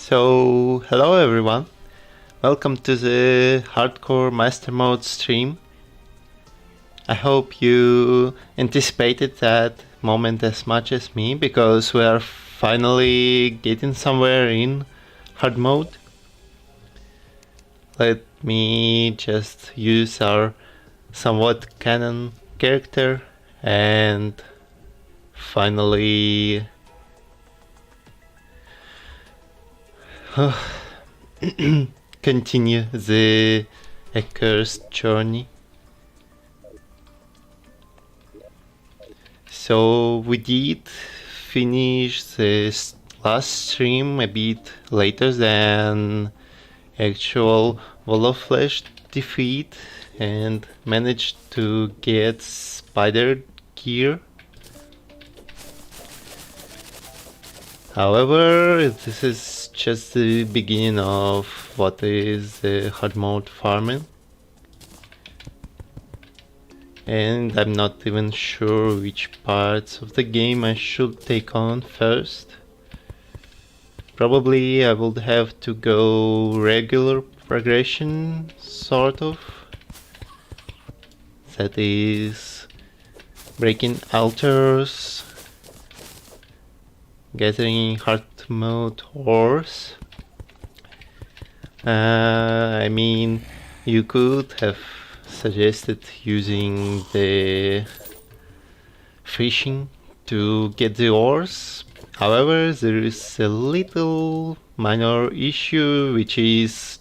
So, hello everyone, welcome to the Hardcore Master Mode stream. I hope you anticipated that moment as much as me, because we are finally getting somewhere in hard mode. Let me just use our somewhat canon character and finally continue the accursed journey. So we did finish this last stream a bit later than actual Wall of Flesh defeat and managed to get spider gear. However, this is just the beginning of what is the hard mode farming, and I'm not even sure which parts of the game I should take on first. Probably I would have to go regular progression, sort of. That is breaking altars, gathering Hardmode ores. I mean, you could have suggested using the fishing to get the ores. However, there is a little minor issue, which is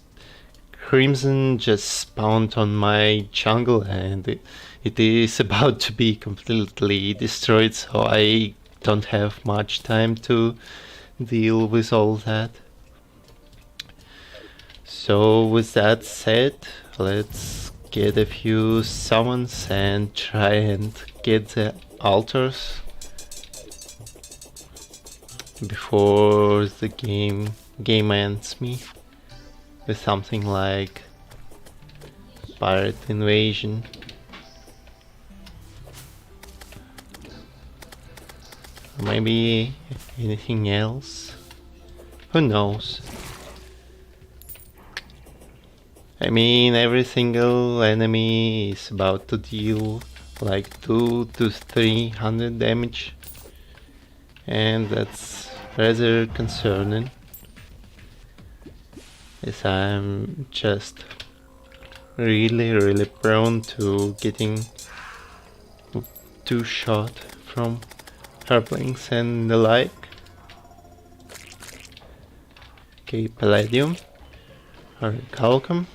Crimson just spawned on my jungle and it is about to be completely destroyed, so I don't have much time to deal with all that. So with that said, let's get a few summons and try and get the altars before the game ends me with something like pirate invasion. Or maybe anything else. Who knows? I mean, every single enemy is about to deal like 200 to 300 damage, and that's rather concerning, as I'm just really prone to getting two-shot from herblings and the like. Okay, palladium, calcum,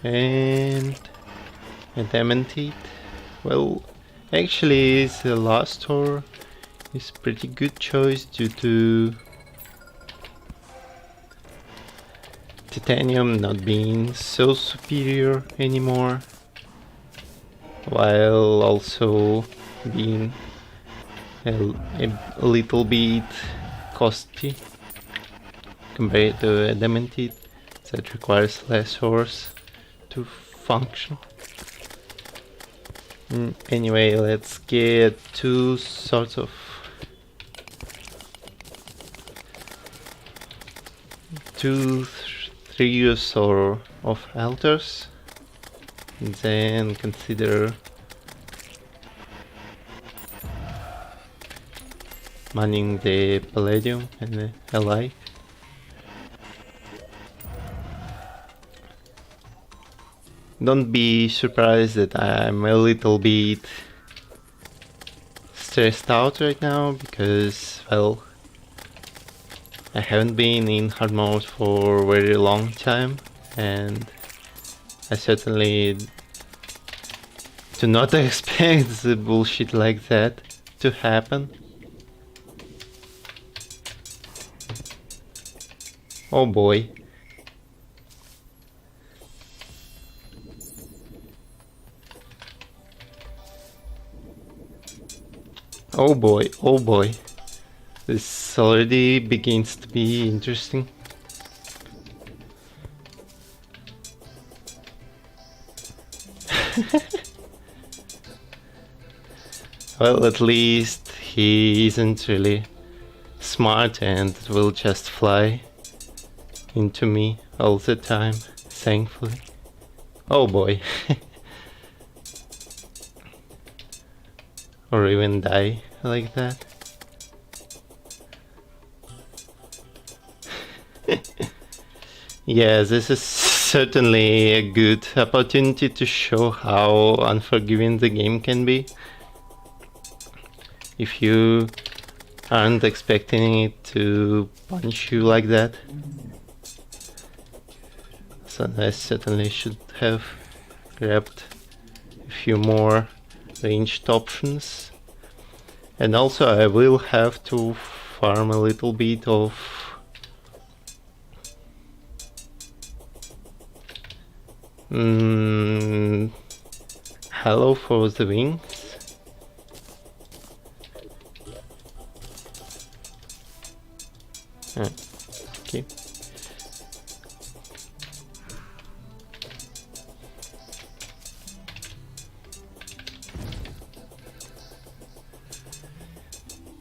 and adamantite. Well, actually the last ore is pretty good choice due to titanium not being so superior anymore, while also being a little bit costly compared to adamantite that requires less ores to function. Anyway, let's get two sorts of three or of altars, and then consider mining the palladium and the alike. Don't be surprised that I'm a little bit stressed out right now, because, well, I haven't been in hard mode for a very long time, and I certainly do not expect the bullshit like that to happen. Oh boy. Oh boy, oh boy. This already begins to be interesting. Well, at least he isn't really smart and will just fly into me all the time, thankfully. Oh boy. Or even die like that. Yeah, this is certainly a good opportunity to show how unforgiving the game can be. If you aren't expecting it to punch you like that. So I certainly should have grabbed a few more ranged options. And also I will have to farm a little bit of Hello for the wings. Okay.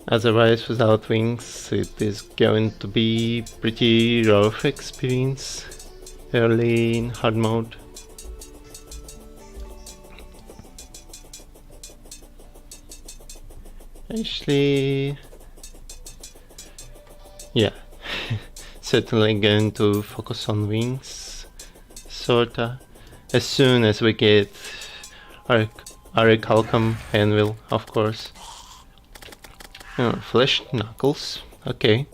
Otherwise, without wings, it is going to be pretty rough experience early in hard mode. Actually, yeah, certainly going to focus on wings, sorta, as soon as we get our Aricalcum anvil, of course. Fleshed knuckles, okay.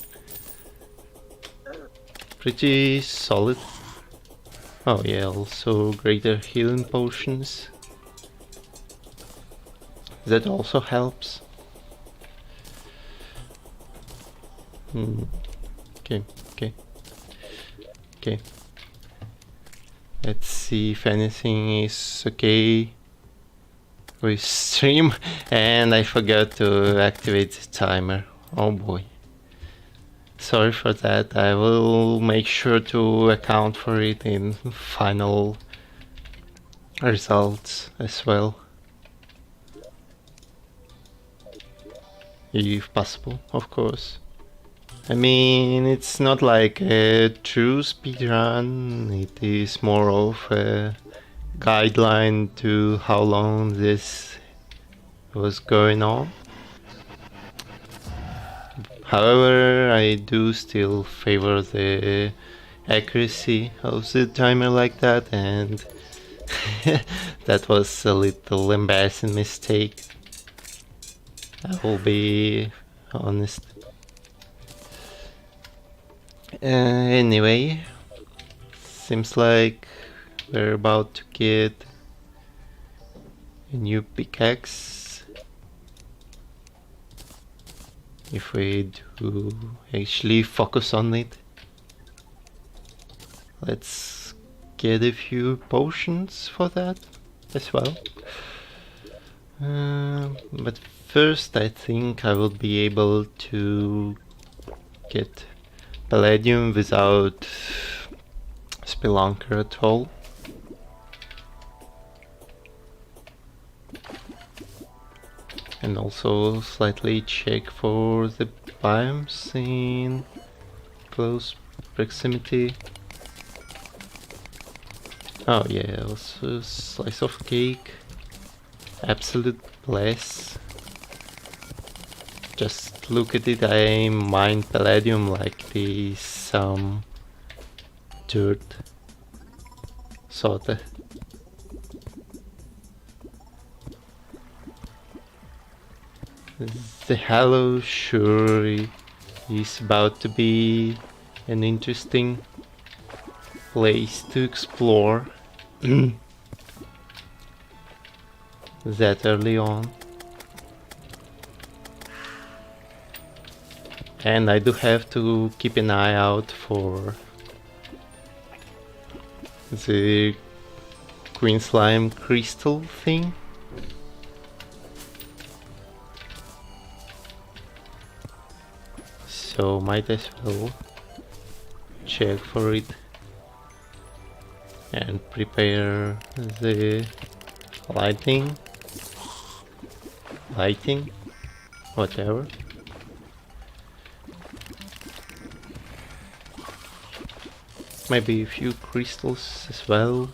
Pretty solid. Oh yeah, also greater healing potions. That also helps. Okay. Let's see if anything is okay with stream, and I forgot to activate the timer. Oh boy. Sorry for that. I will make sure to account for it in final results as well. If possible, of course. I mean, it's not like a true speedrun, it is more of a guideline to how long this was going on. However, I do still favor the accuracy of the timer like that, and that was a little embarrassing mistake. I will be honest. Anyway, seems like we're about to get a new pickaxe. If we do actually focus on it. Let's get a few potions for that as well. But first I think I will be able to get Palladium without Spelunker at all. And also slightly check for the biomes in close proximity. Oh yeah, also slice of cake. Absolute bless. Just look at it, I mine Palladium like this some dirt. Sorta. The Hallow sure is about to be an interesting place to explore that early on. And I do have to keep an eye out for the Green Slime crystal thing. So might as well check for it and prepare the lighting, whatever. Maybe a few crystals as well.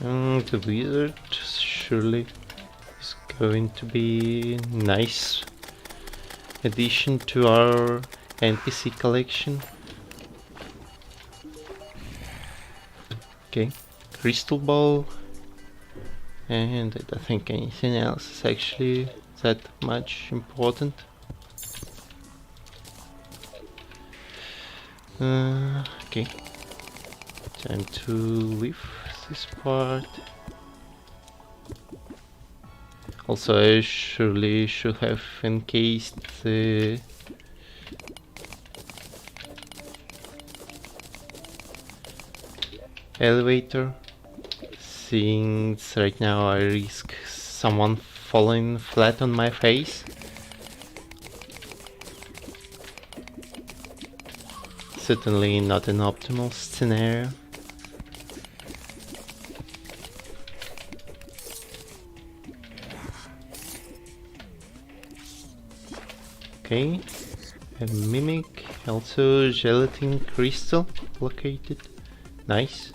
The wizard surely is going to be a nice addition to our NPC collection. Okay, crystal ball, and I don't think anything else is actually that much important. Okay, time to leave this part. Also, I surely should have encased the elevator, since right now I risk someone falling flat on my face. Certainly not an optimal scenario. Okay, a mimic, also gelatin crystal located. Nice.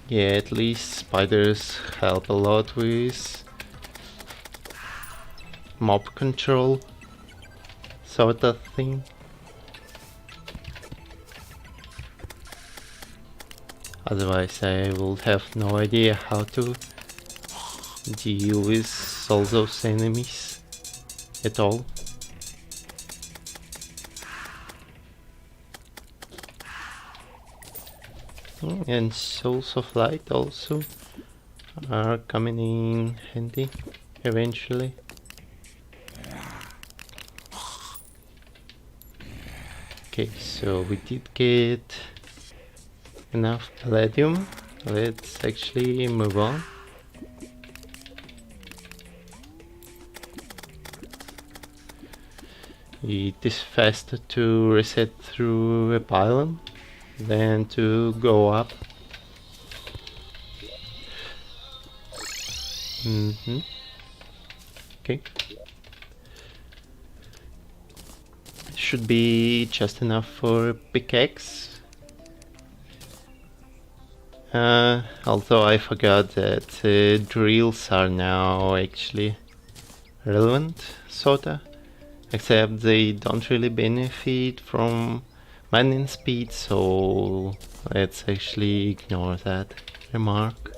Yeah, at least spiders help a lot with mob control, sort of thing. Otherwise I would have no idea how to deal with all those enemies at all. And souls of light also are coming in handy eventually. Okay, so we did get enough palladium. Let's actually move on. It is faster to reset through a pylon than to go up. Okay. Should be just enough for a pickaxe. Although I forgot that drills are now actually relevant, sorta. Except they don't really benefit from mining speed, so let's actually ignore that remark.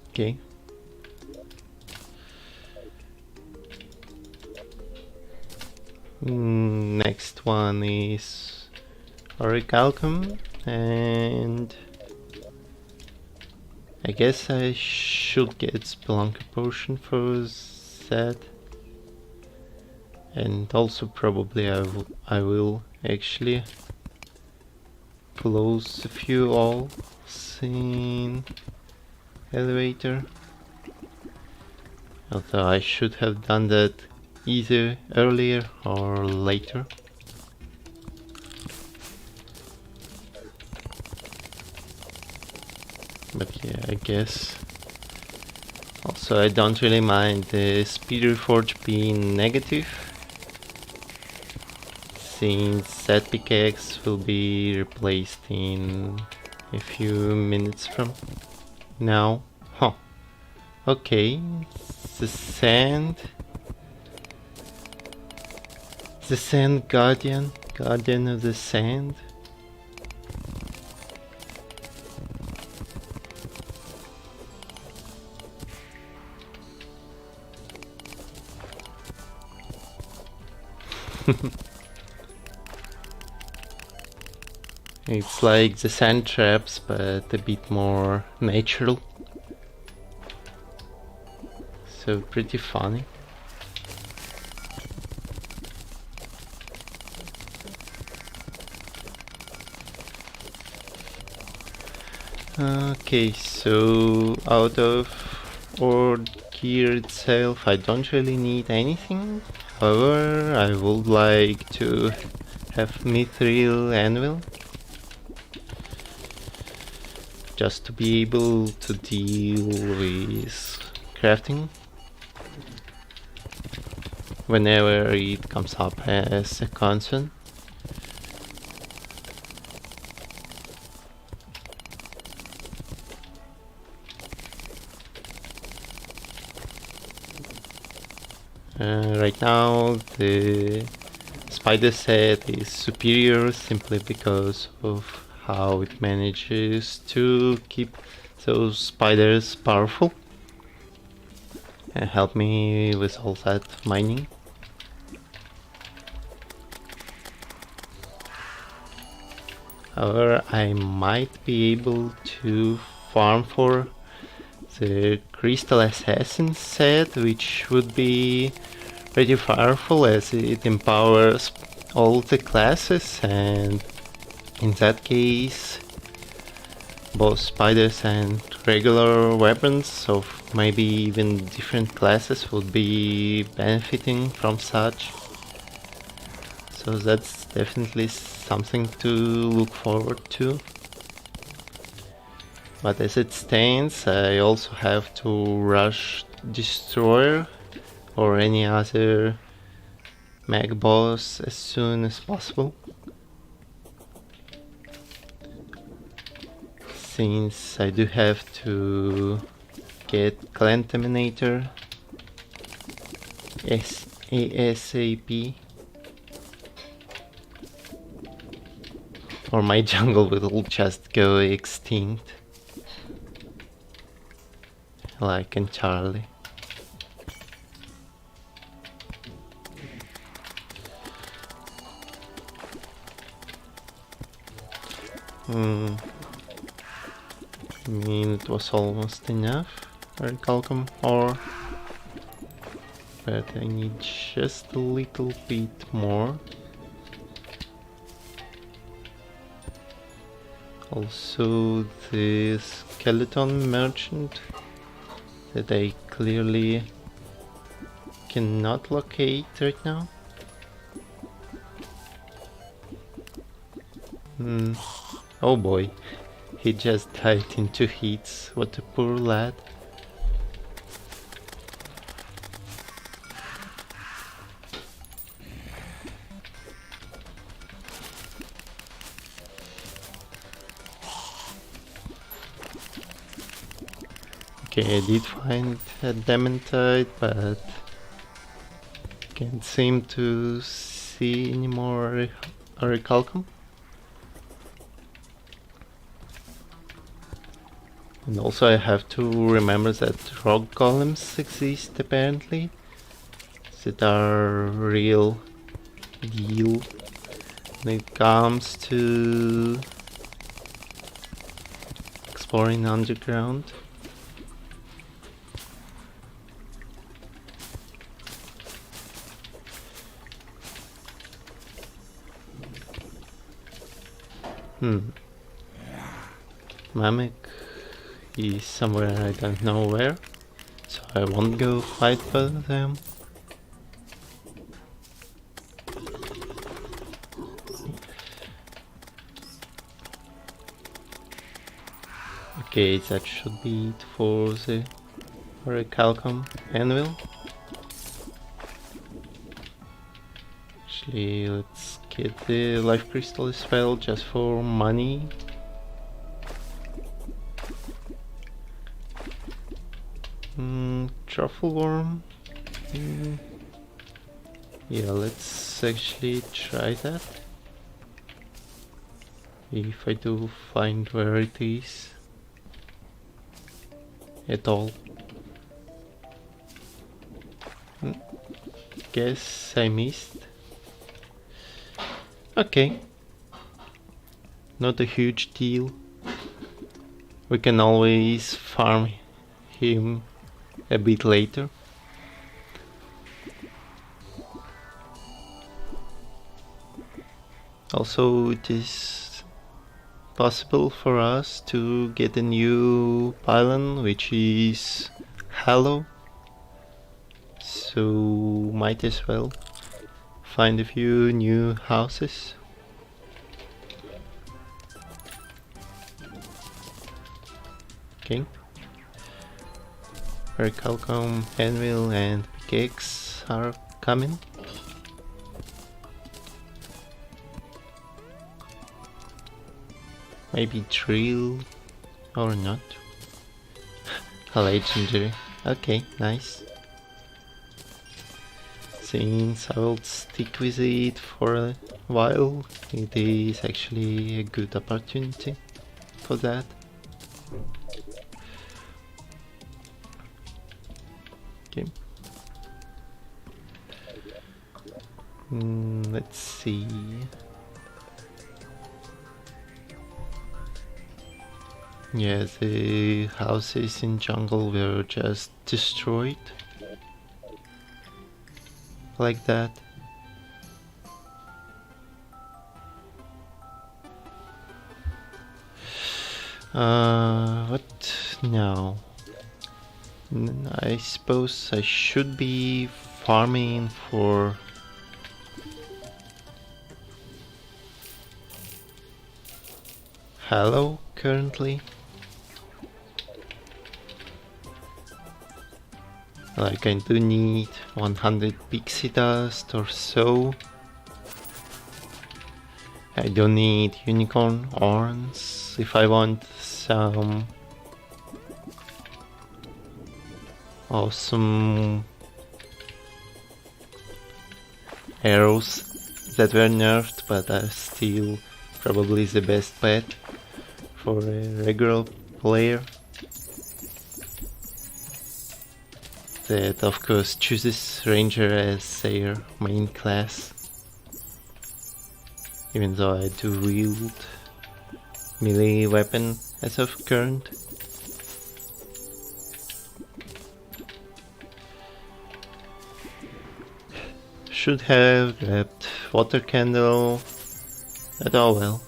Okay. Next one is orichalcum, and I guess I should get Spelunker potion for that. And also probably I will actually close a few holes in elevator. Although I should have done that either earlier or later. But yeah, I guess. Also, I don't really mind the speeder forge being negative, since that pickaxe will be replaced in a few minutes from now. Huh. Okay, the sand. The sand guardian. Guardian of the sand. It's like the sand traps, but a bit more natural. So pretty funny. Okay, so out of ore gear itself, I don't really need anything. However, I would like to have mithril anvil just to be able to deal with crafting whenever it comes up as a concern. Right now the spider set is superior simply because of how it manages to keep those spiders powerful and help me with all that mining. However, I might be able to farm for the Crystal Assassin set, which would be pretty powerful as it empowers all the classes, and in that case both spiders and regular weapons of maybe even different classes would be benefiting from such. So that's definitely something to look forward to. But as it stands, I also have to rush Destroyer or any other mag boss as soon as possible, since I do have to get Clan Terminator ASAP, or my jungle will just go extinct, like entirely. I mean, it was almost enough for Calcum ore, but I need just a little bit more. Also, the skeleton merchant that I clearly cannot locate right now. Oh boy, he just died in 2 hits, what a poor lad. Okay, I did find a Dementite, but can't seem to see any more Orichalcum. And also I have to remember that rock golems exist apparently, that are real deal when it comes to exploring underground. Mamek is somewhere I don't know where, so I won't go fight both them. Okay, that should be it for the Orichalcum anvil. Actually, let's get the life crystal as well, just for money. Truffle worm. Yeah, let's actually try that. If I do find where it is at all. Guess I missed. Okay. Not a huge deal. We can always farm him a bit later. Also, it is possible for us to get a new pylon which is hollow, so might as well find a few new houses. Okay. Orichalcum, anvil, and pickaxe are coming. Maybe drill or not. A legendary. Okay, nice. Since I will stick with it for a while, it is actually a good opportunity for that. Okay. Let's see. Yeah, the houses in jungle were just destroyed. Like that. What now? I suppose I should be farming for Hello currently. Like I do need 100 pixie dust or so. I don't need unicorn horns if I want some awesome arrows that were nerfed, but are still probably the best bet for a regular player that of course chooses ranger as their main class, even though I do wield melee weapon as of current. Should have grabbed water candle, but oh well.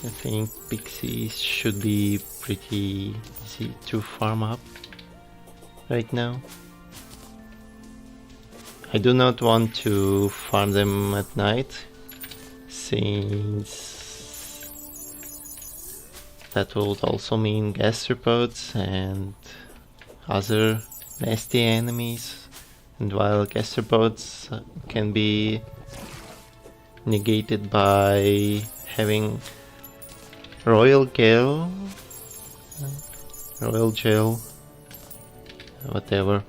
I think pixies should be pretty easy to farm up right now. I do not want to farm them at night, since that would also mean gastropods and other nasty enemies, and while gastropods can be negated by having royal gel, whatever,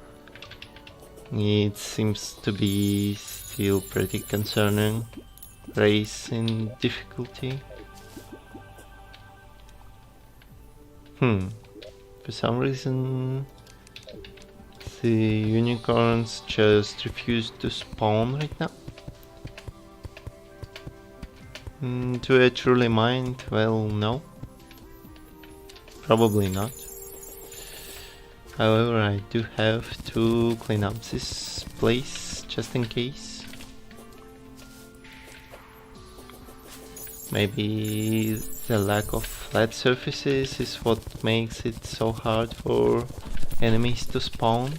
it seems to be still pretty concerning race in difficulty. For some reason the unicorns just refuse to spawn right now. Do I truly mind? Well, no. Probably not. However, I do have to clean up this place just in case. Maybe the lack of flat surfaces is what makes it so hard for enemies to spawn.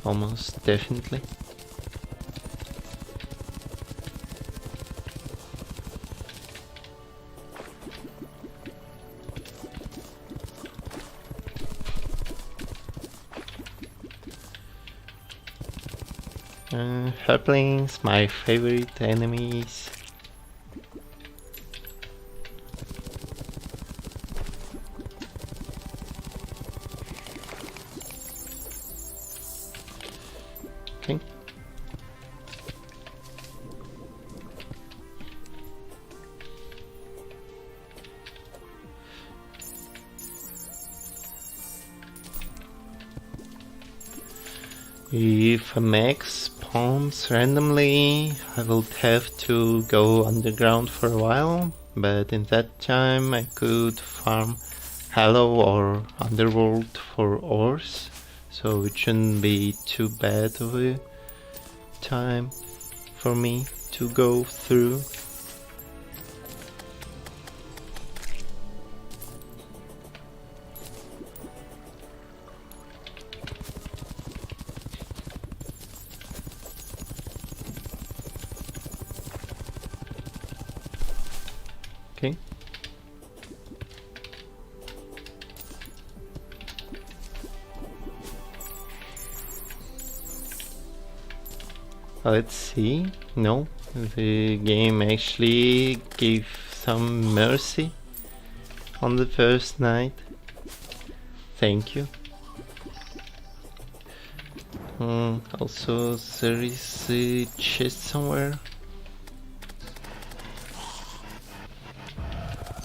Almost definitely. Herplings, my favorite enemies. Okay. If a mech spawns randomly, I will have to go underground for a while, but in that time I could farm Hollow or Underworld for ores, so it shouldn't be too bad of a time for me to go through. Okay. Let's see. No, the game actually gave some mercy on the first night. Thank you. Also, there is a chest somewhere.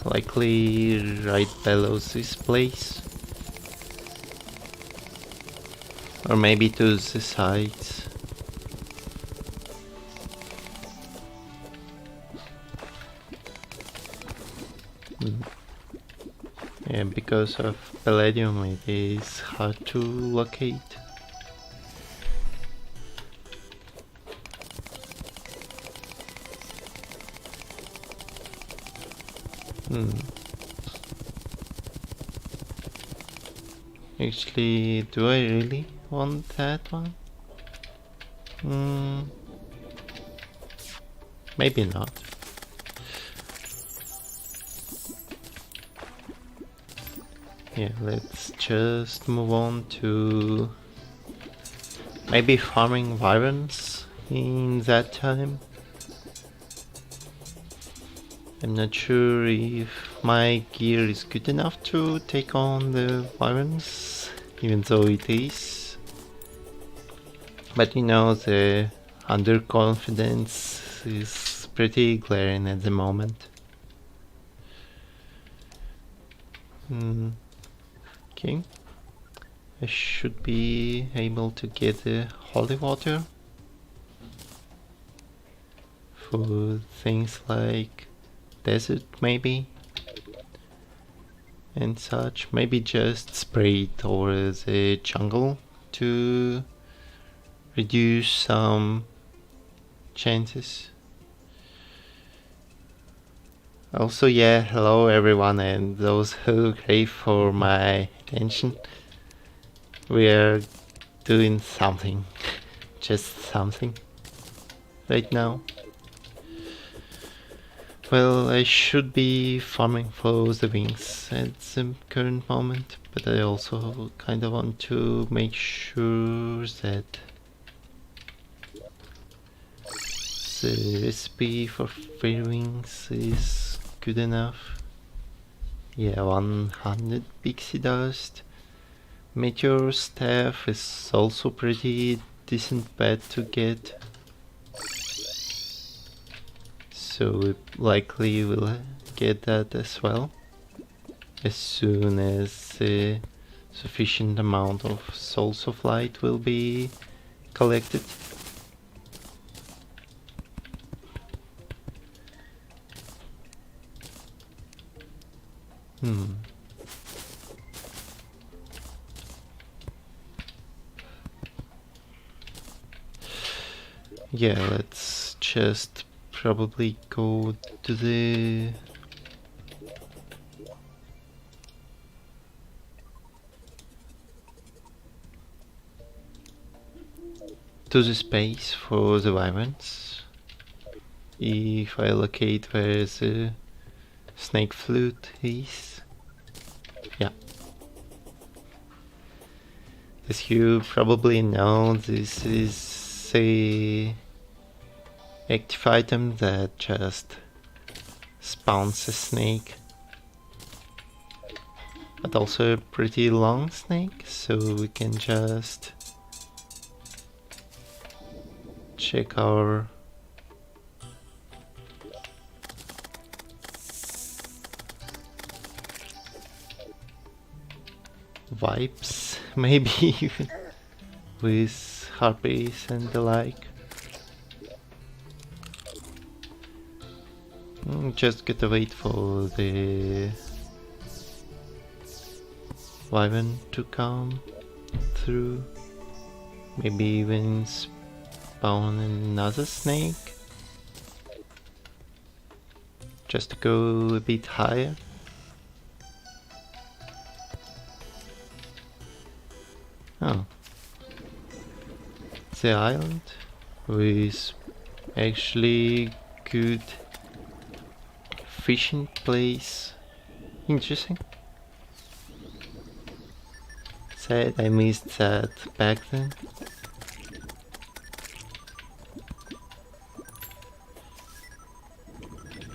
Likely right below this place. Or maybe to the sides. Yeah, because of palladium it is hard to locate. Actually, do I really want that one? Maybe not. Yeah, let's just move on to maybe farming wyverns in that time. I'm not sure if my gear is good enough to take on the wyverns, even though it is. But you know, the underconfidence is pretty glaring at the moment. Okay. I should be able to get the holy water for things like desert maybe and such. Maybe just spray it over the jungle to reduce some chances. Also, yeah, hello everyone and those who crave for my attention. We're doing something, just something right now. Well, I should be farming for the wings at the current moment, but I also kind of want to make sure that the recipe for fairy wings is good enough. Yeah, 100 pixie dust. Meteor staff is also pretty decent bet to get. So we likely will get that as well, as soon as a sufficient amount of souls of light will be collected. Yeah, let's just probably go to the space for the wyverns. If I locate where the snake flute is. Yeah. As you probably know, this is a active item that just spawns a snake. But also a pretty long snake, so we can just check our vibes, maybe with harpies and the like. Just gotta wait for the wyvern to come through. Maybe even spawn another snake. Just to go a bit higher. Oh. The island with actually good fishing place. Interesting. Sad I missed that back then.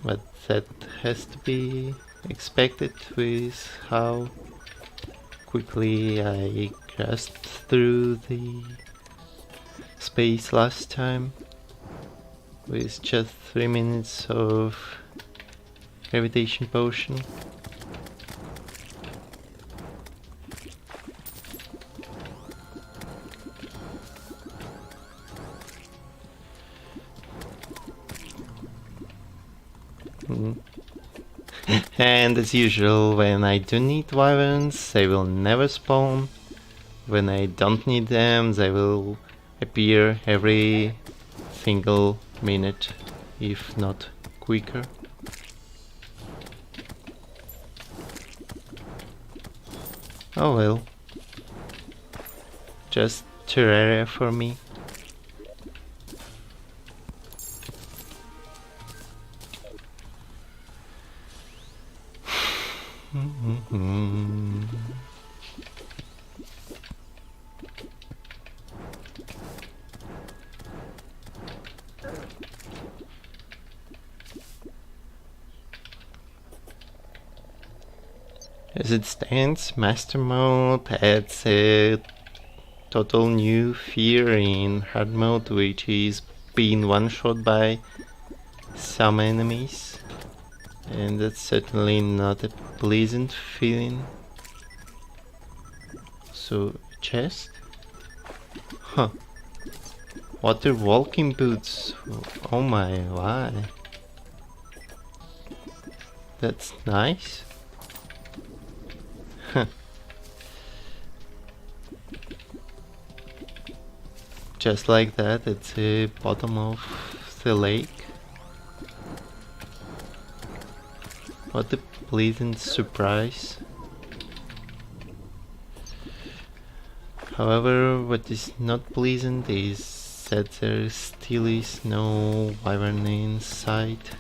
But that has to be expected with how quickly I crossed through the space last time with just 3 minutes of gravitation potion. And as usual, when I do need wyverns, they will never spawn. When I don't need them, they will appear every single minute, if not quicker. Oh well. Just Terraria for me. As it stands, Master Mode adds a total new fear in Hardmode, which is being one-shot by some enemies, and that's certainly not a pleasant feeling. So, chest? Huh. Water walking boots. Oh my, why? That's nice. Just like that, at the bottom of the lake. What a pleasant surprise. However, what is not pleasant is that there still is no wyvern in sight.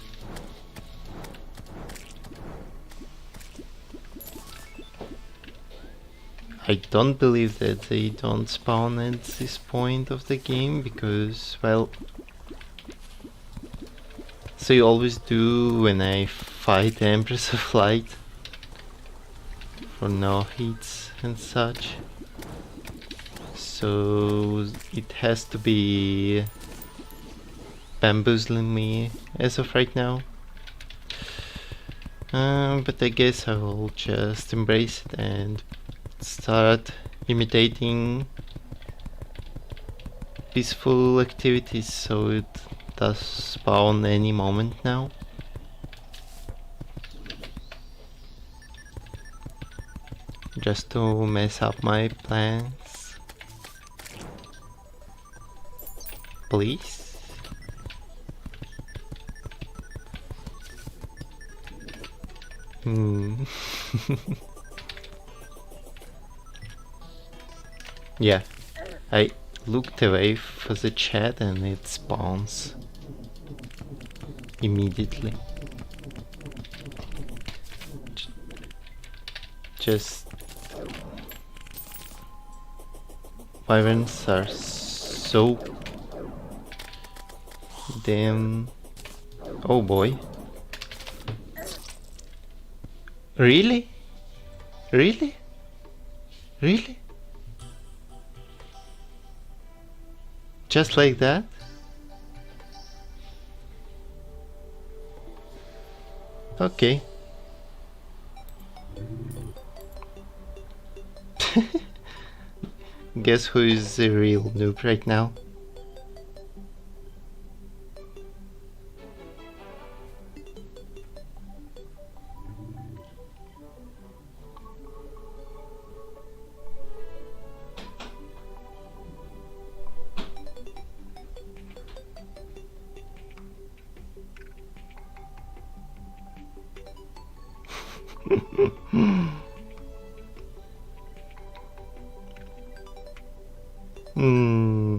I don't believe that they don't spawn at this point of the game, because, well, they always do when I fight the Empress of Light for no hits and such. So it has to be bamboozling me as of right now. But I guess I will just embrace it and start imitating peaceful activities, so it does spawn any moment now. Just to mess up my plans. Please? Yeah, I looked away for the chat and it spawns immediately. Just wyverns are so damn. Oh boy. Really? Really? Really? Just like that? Okay. Guess who is the real noob right now?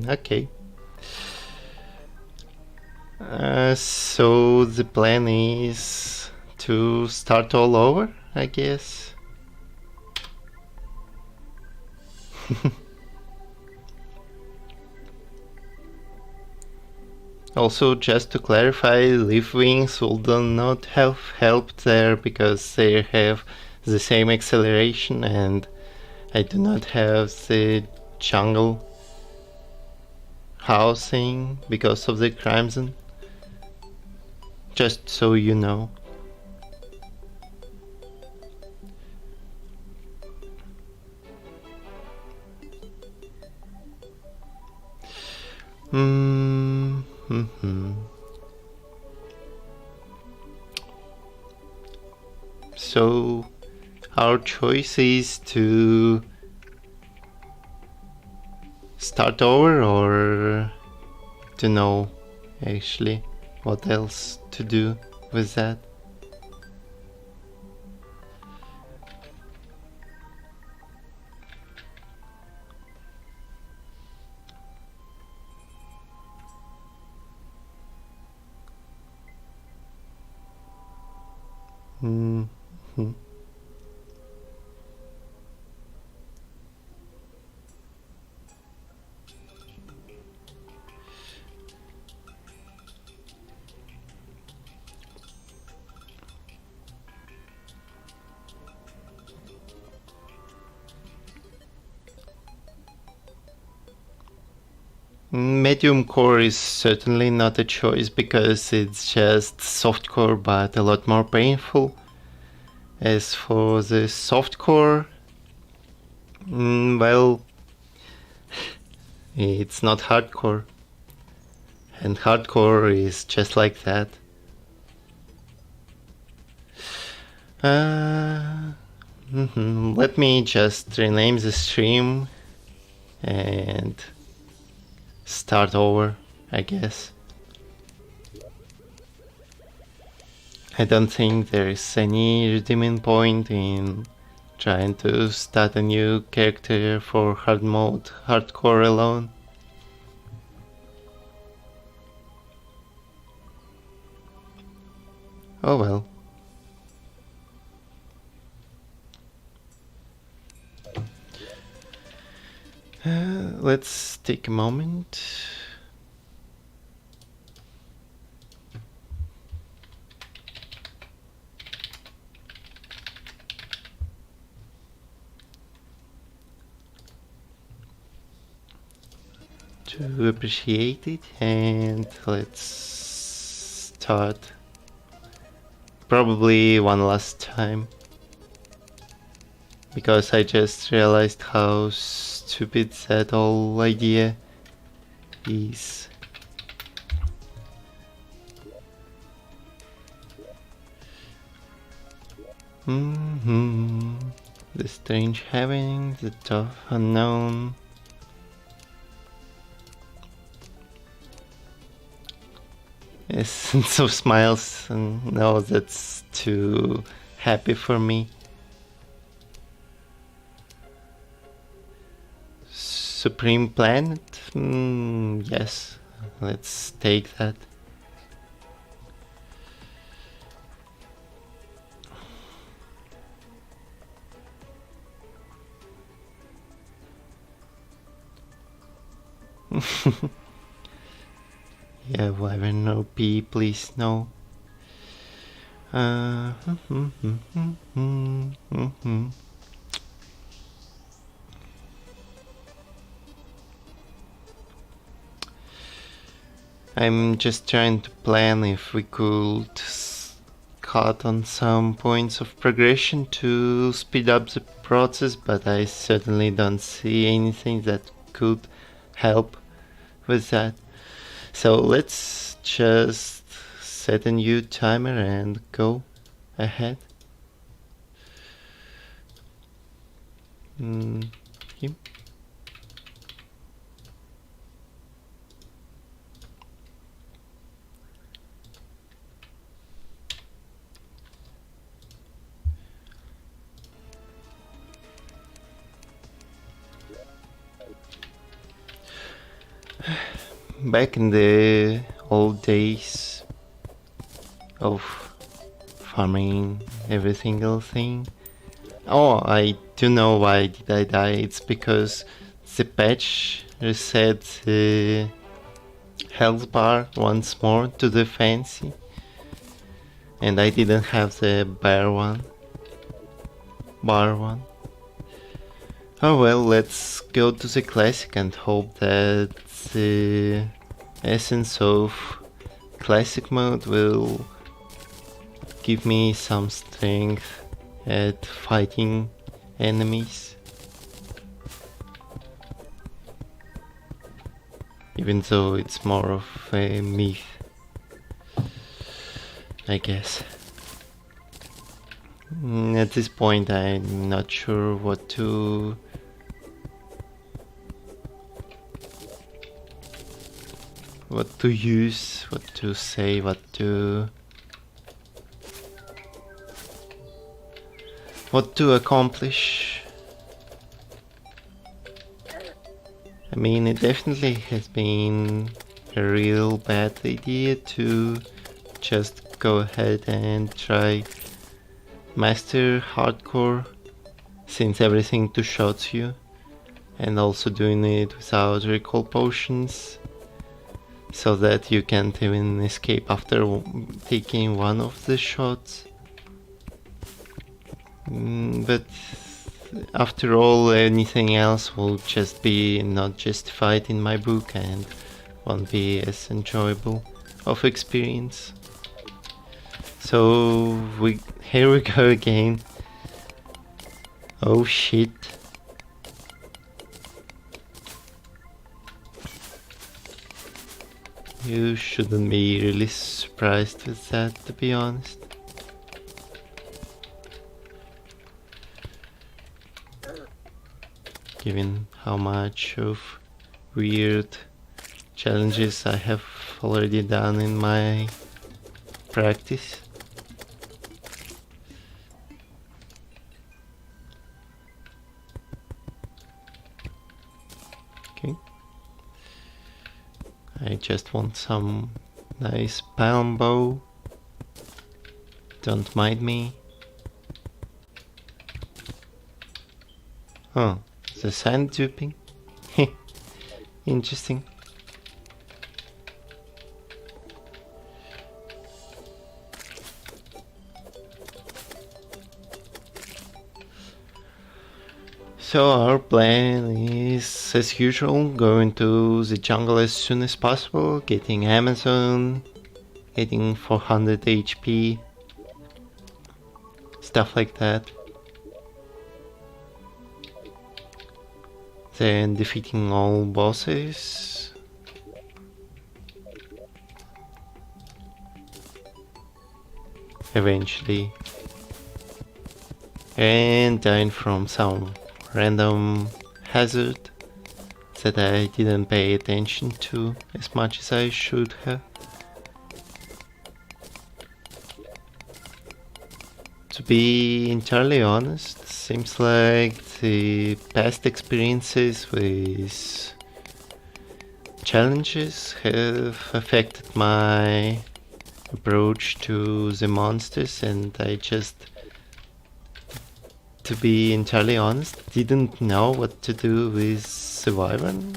Okay. So the plan is to start all over, I guess. Also, just to clarify, leaf wings would not have helped there because they have the same acceleration and I do not have the jungle housing because of the crimson. Just so you know. So our choice is to start over or to know actually what else to do with that. Medium core is certainly not a choice because it's just soft core but a lot more painful. As for the soft core, well, it's not hardcore. And hardcore is just like that. Let me just rename the stream and start over, I guess. I don't think there is any redeeming point in trying to start a new character for hard mode hardcore alone. Oh well. Let's take a moment. To appreciate it, and let's start probably one last time. Because I just realized how stupid that whole idea is. The strange happening, the tough unknown. Essence of smiles, and no, that's too happy for me. Supreme Planet? Yes, let's take that. Yeah, Wyvern OP, please no. I'm just trying to plan if we could cut on some points of progression to speed up the process, but I certainly don't see anything that could help with that. So let's just set a new timer and go ahead. Yep. Back in the old days of farming every single thing. Oh, I do know why did I die. It's because the patch reset the health bar once more to the fancy, and I didn't have the bar one. Oh well, let's go to the classic and hope that the essence of classic mode will give me some strength at fighting enemies. Even though it's more of a myth, I guess. At this point I'm not sure what to use, what to say, what to accomplish. I mean, it definitely has been a real bad idea to just go ahead and try master hardcore, since everything two-shots you, and also doing it without recall potions, so that you can't even escape after taking one of the shots. But after all, anything else will just be not justified in my book and won't be as enjoyable of experience. So here we go again. Oh shit. You shouldn't be really surprised with that, to be honest. Given how much of weird challenges I have already done in my practice. Okay. I just want some nice palm bow. Don't mind me. Oh, the sand duping? Interesting. So our plan is, as usual, going to the jungle as soon as possible, getting Amazon, getting 400 HP, stuff like that. Then defeating all bosses. Eventually. And dying from some random hazard that I didn't pay attention to as much as I should have. To be entirely honest, seems like the past experiences with challenges have affected my approach to the monsters, and I just, to be entirely honest, didn't know what to do with the wyvern,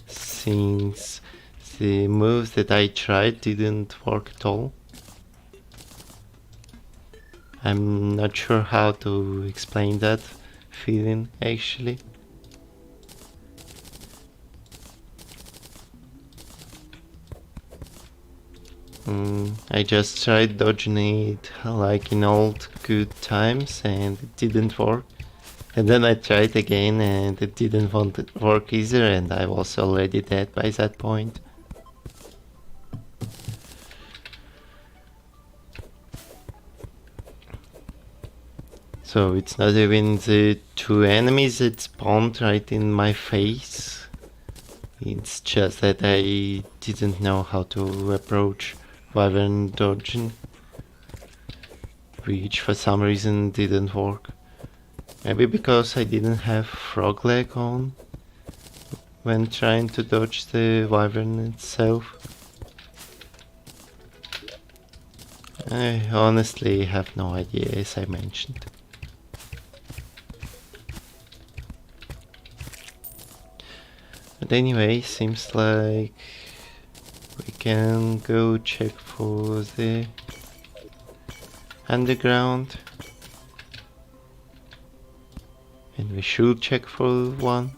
since the moves that I tried didn't work at all. I'm not sure how to explain that feeling actually. I just tried dodging it like in old good times and it didn't work. And then I tried again and it didn't work either, and I was already dead by that point. So it's not even the two enemies that spawned right in my face. It's just that I didn't know how to approach wyvern dodging, which for some reason didn't work. Maybe because I didn't have frog leg on when trying to dodge the wyvern itself. I honestly have no idea, as I mentioned. But anyway, seems like we can go check for the underground. And we should check for one.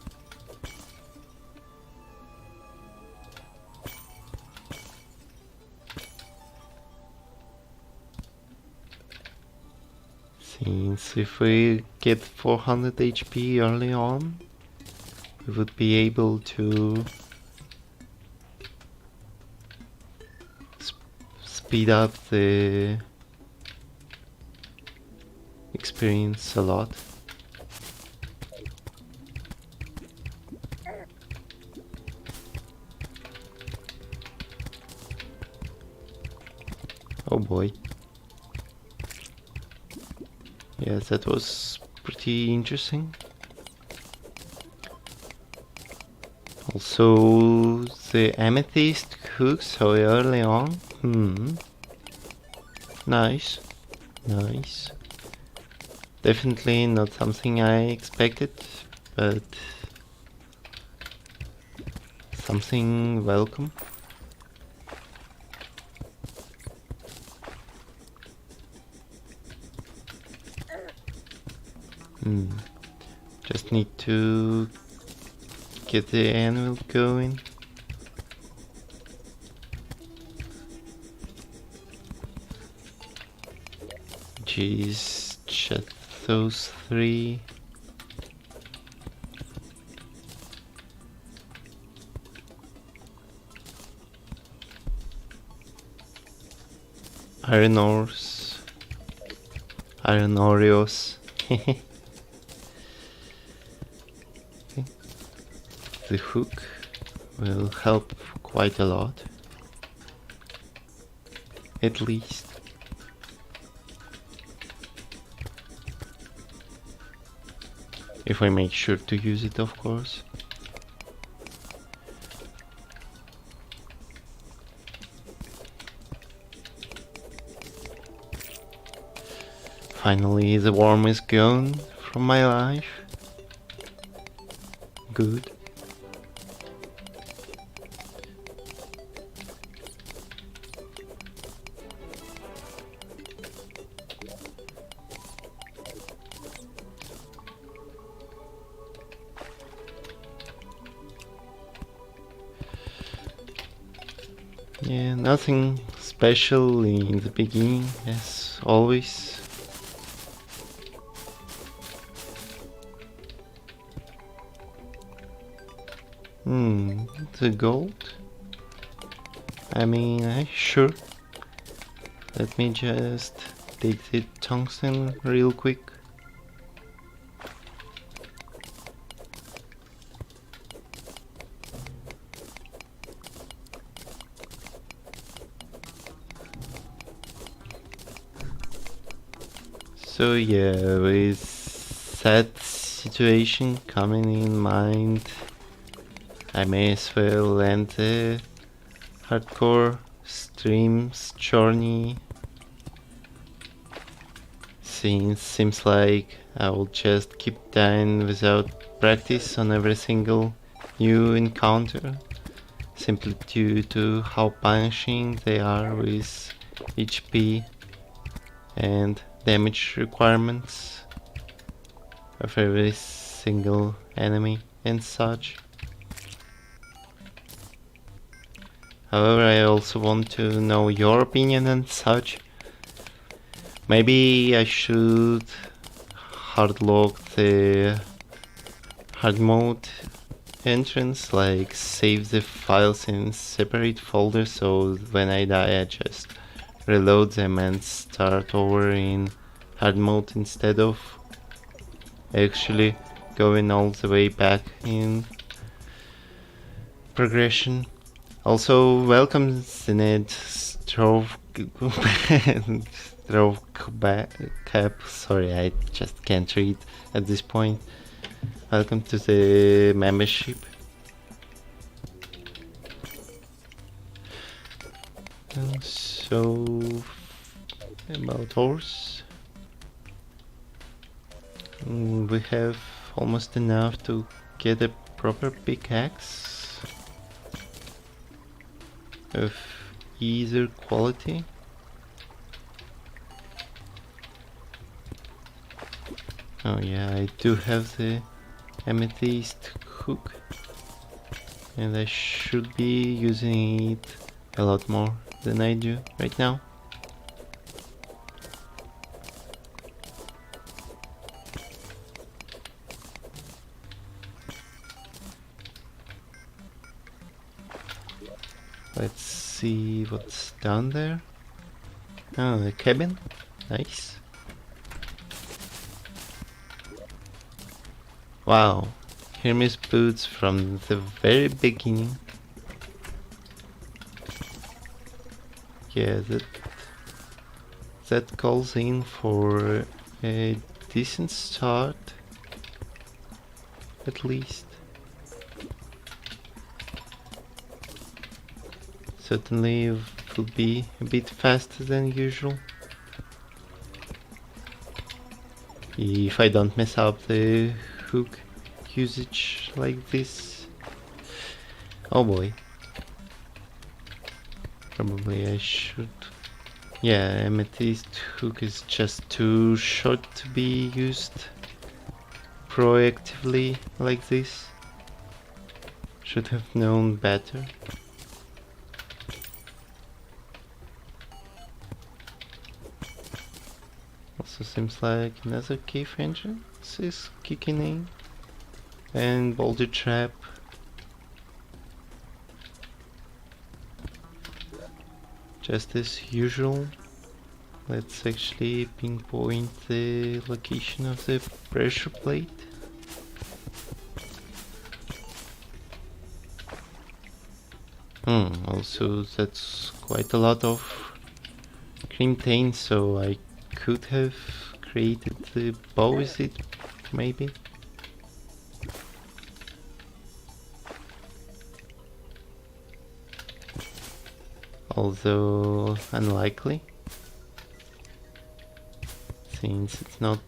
Since if we get 400 HP early on, we would be able to speed up the experience a lot. Oh boy. Yes, that was pretty interesting. Also, the amethyst hooks so early on. Nice. Nice. Definitely not something I expected, but something welcome. Just need to get the anvil going. Jeez, just those three. Iron ores. Iron Oreos. The hook will help quite a lot. At least. If I make sure to use it, of course. Finally, the worm is gone from my life. Good. Yeah, nothing special in the beginning, as always. The gold? I mean, sure. Let me just take the tungsten real quick. So yeah, with that situation coming in mind, I may as well end the hardcore streams journey, since seems like I will just keep dying without practice on every single new encounter, simply due to how punishing they are with HP and damage requirements of every single enemy and such. However, I also want to know your opinion and such. Maybe I should hardlock the Hardmode entrance, like save the files in separate folders, so when I die I just reload them and start over in Hardmode instead of actually going all the way back in progression. Also, welcome Zened Cap. Sorry, I just can't read at this point. Welcome to the membership. So about ores. We have almost enough to get a proper pickaxe of either quality. Oh yeah, I do have the amethyst hook, and I should be using it a lot more than I do right now. Let's see what's down there. Oh, the cabin. Nice. Wow. Hermes boots from the very beginning. Yeah, that calls in for a decent start, at least. Certainly it will be a bit faster than usual. If I don't mess up the hook usage like this. Oh boy. Probably I should. Yeah, amethyst hook is just too short to be used proactively like this. Should have known better. Also seems like another cave entrance is kicking in. And boulder trap. Just as usual. Let's actually pinpoint the location of the pressure plate. Also that's quite a lot of creamtane, so I could have created the bow with it, maybe. Although unlikely, since it's not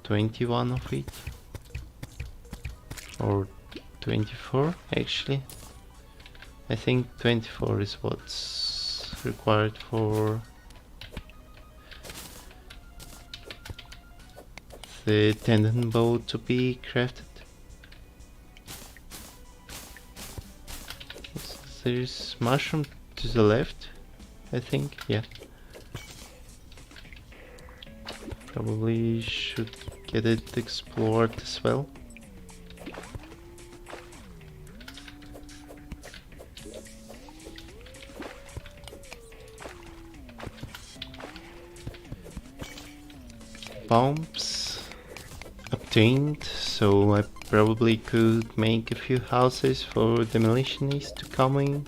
21 of it, or 24 actually. I think 24 is what's required for the tendon bow to be crafted. There's mushroom to the left, I think, yeah. Probably should get it explored as well. Bombs obtained, so I probably could make a few houses for demolitionists to come in.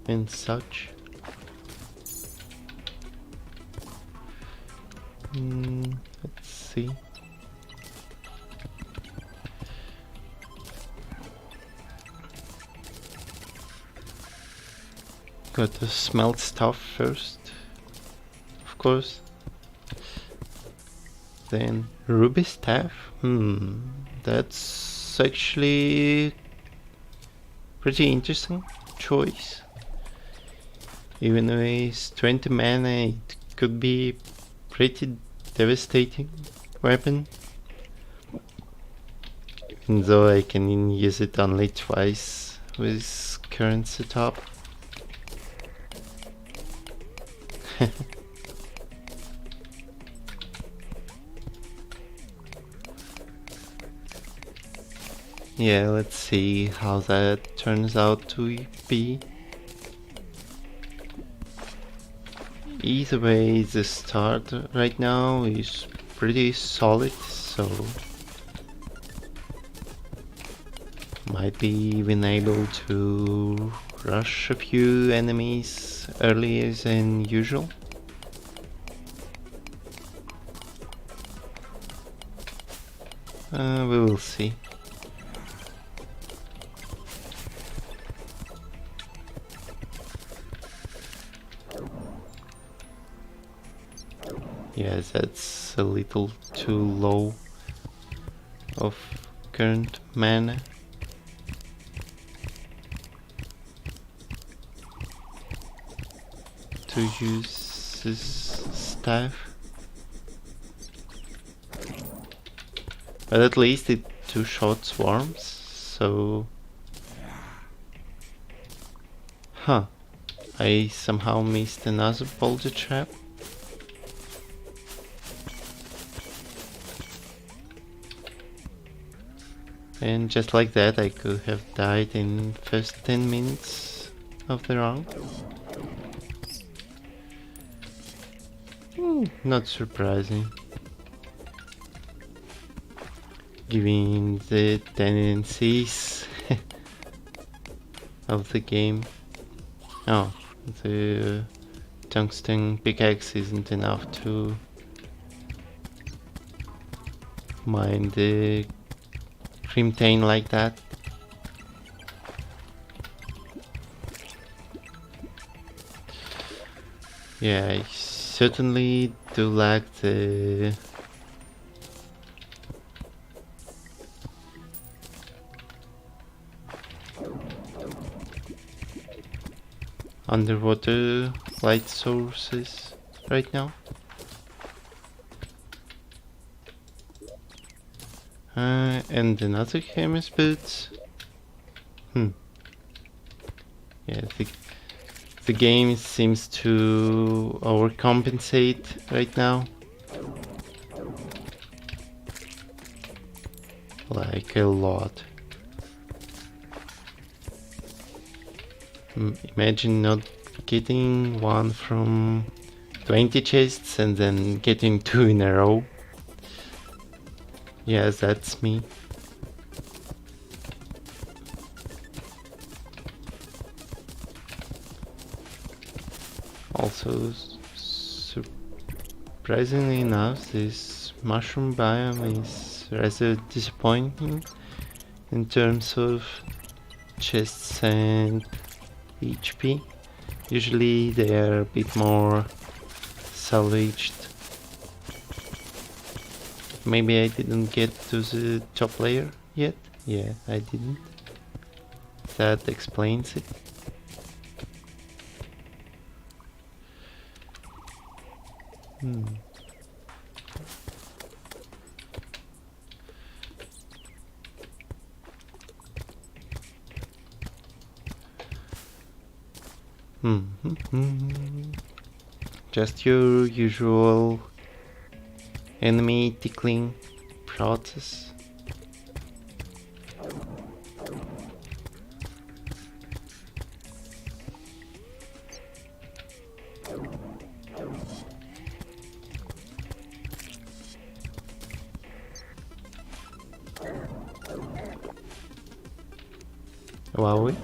And such. Let's see. Got to smelt stuff first, of course. Then ruby staff. That's actually pretty interesting choice. Even with 20 mana, it could be pretty devastating weapon. Even though I can use it only twice with current setup. Yeah, let's see how that turns out to be. Either way, the start right now is pretty solid, so might be even able to rush a few enemies earlier than usual. We will see. Yes, that's a little too low of current mana. To use this staff. But at least it two-shot swarms, so... Huh. I somehow missed another boulder trap. And just like that I could have died in first 10 minutes of the round. Not surprising, given the tendencies of the game. Oh, the tungsten pickaxe isn't enough to mine the Crimtane like that. Yeah, I certainly do lack the underwater light sources right now. And another Hermes boots. Yeah, the game seems to overcompensate right now. Like a lot. Imagine not getting one from 20 chests and then getting 2 in a row. Yes, that's me. Also, surprisingly enough, this mushroom biome is rather disappointing in terms of chests and HP. Usually they are a bit more salvaged. Maybe I didn't get to the top layer yet? Yeah, I didn't. That explains it. Just your usual enemy tickling process. Wowie.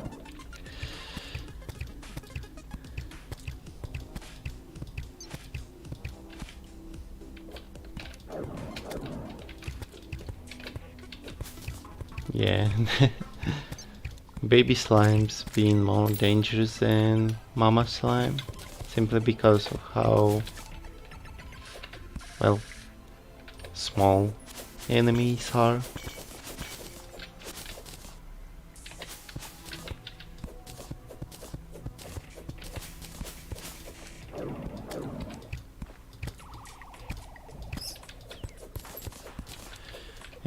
Yeah, baby slimes being more dangerous than mama slime, simply because of how, well, small enemies are.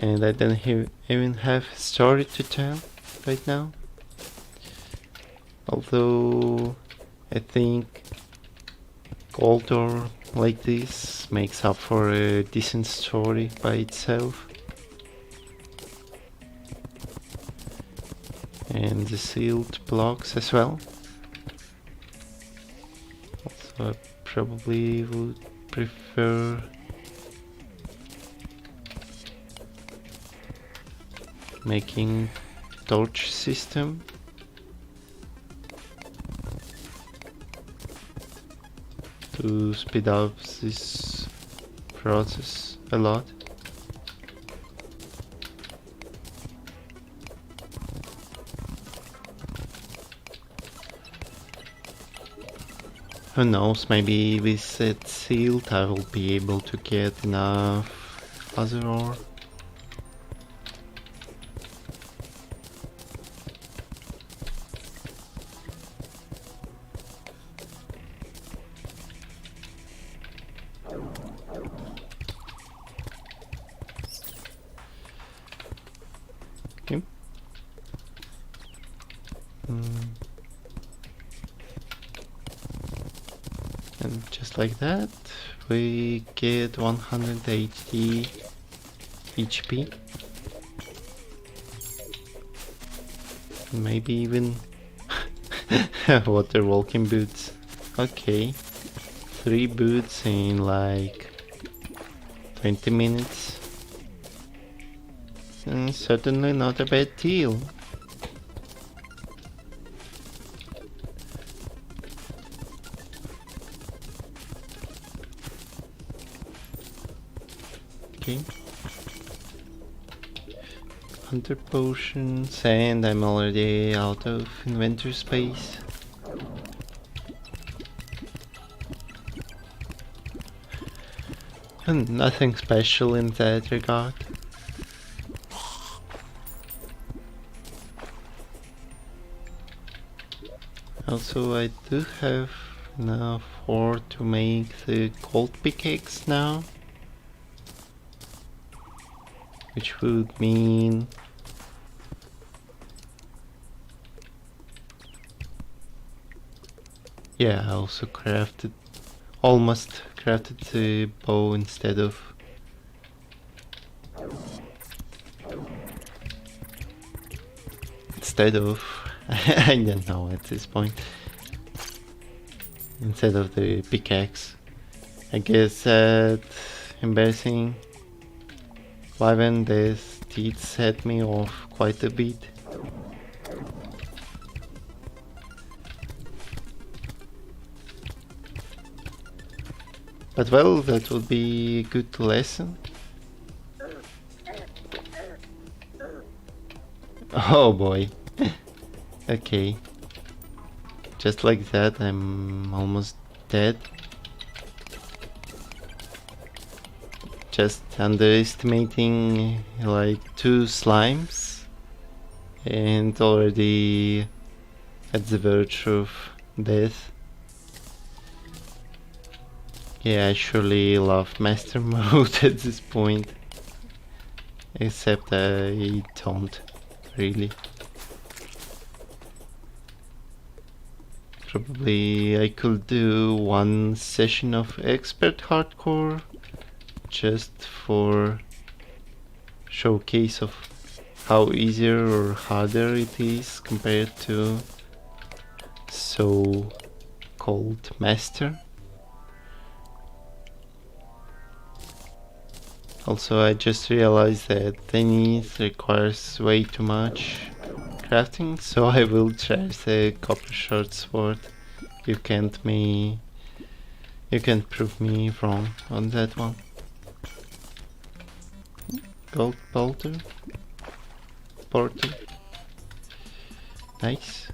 And I don't even have a story to tell right now. Although I think gold ore like this makes up for a decent story by itself. And the sealed blocks as well. Also I probably would prefer making torch system to speed up this process a lot. Who knows, maybe with it sealed I will be able to get enough other ore. Okay. And just like that, we get 180 HP. Maybe even water walking boots. Okay, 3 boots in like 20 minutes. Certainly not a bad deal. Okay. 100 potions and I'm already out of inventory space. And nothing special in that regard. Also, I do have enough ore to make the gold pickaxe now, which would mean yeah, I also almost crafted the bow instead of I don't know at this point. Instead of the pickaxe. I guess that embarrassing Wyvern death did set me off quite a bit. But well, that would be a good lesson. Oh boy. Okay. Just like that, I'm almost dead. Just underestimating like 2 slimes and already at the verge of death. Yeah, I surely love master mode at this point. Except I don't really. Probably I could do 1 session of expert hardcore just for showcase of how easier or harder it is compared to so-called master. Also, I just realized that Tennis requires way too much crafting, so I will try the copper short sword. You can't prove me wrong on that one. Gold bolter, portal, nice.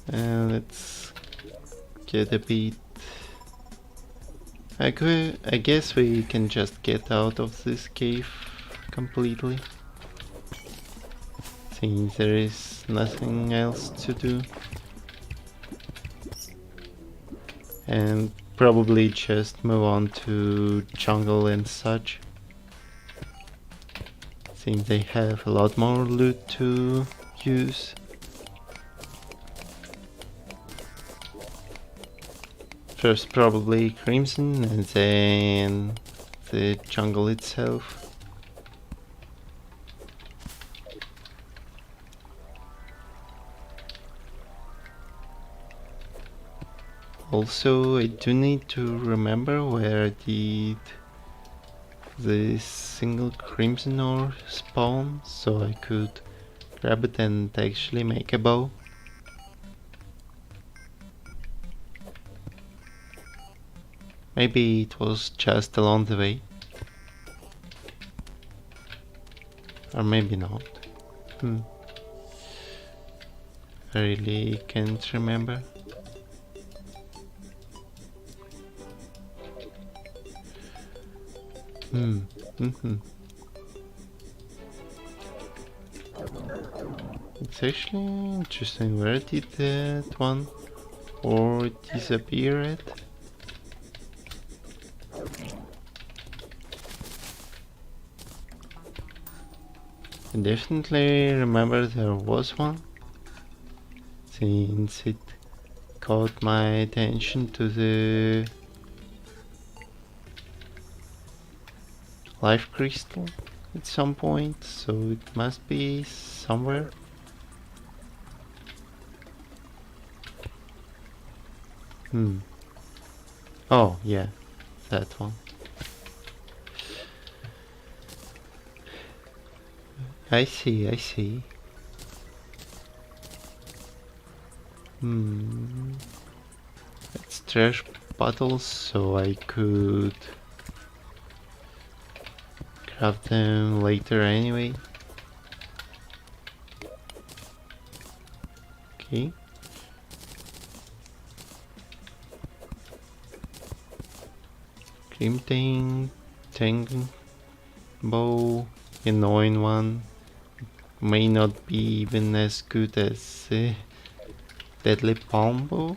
Let's get a bit. I guess we can just get out of this cave completely, since there is nothing else to do, and probably just move on to jungle and such, since they have a lot more loot to use. First probably Crimson and then the jungle itself. Also, I do need to remember where did this single Crimson ore spawn, so I could grab it and actually make a bow. Maybe it was just along the way. Or maybe not. I really can't remember. It's actually interesting. Where did that one or disappear at? I definitely remember there was one, since it caught my attention to the life crystal at some point, so it must be somewhere. Oh, yeah, that one. I see, I see. Let's trash bottles so I could craft them later anyway. Okay. Grimting, Tang bow, annoying one. May not be even as good as deadly palm bow,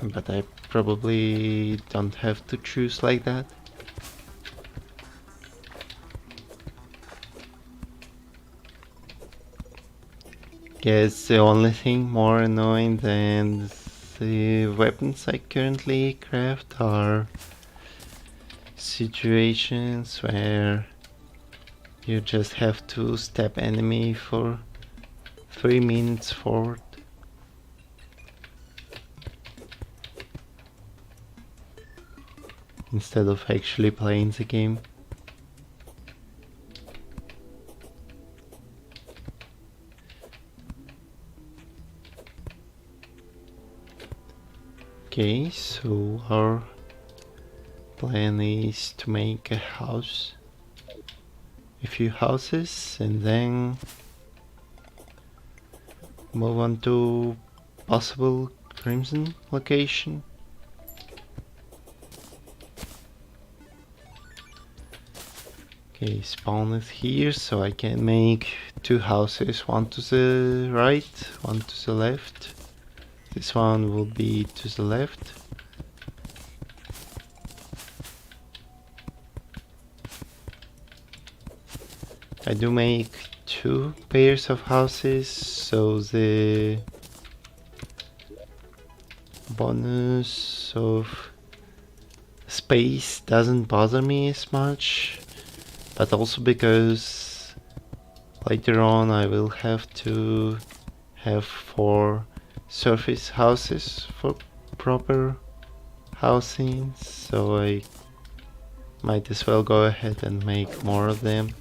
but I probably don't have to choose like that. Guess the only thing more annoying than the weapons I currently craft are situations where you just have to stab enemy for 3 minutes forward. Instead of actually playing the game. Okay, so our plan is to make a house, a few houses, and then move on to possible crimson location. Okay, spawn it here so I can make 2 houses, one to the right, one to the left. This one will be to the left. I do make 2 pairs of houses, so the bonus of space doesn't bother me as much, but also because later on I will have to have 4 surface houses for proper housing, so I might as well go ahead and make more of them.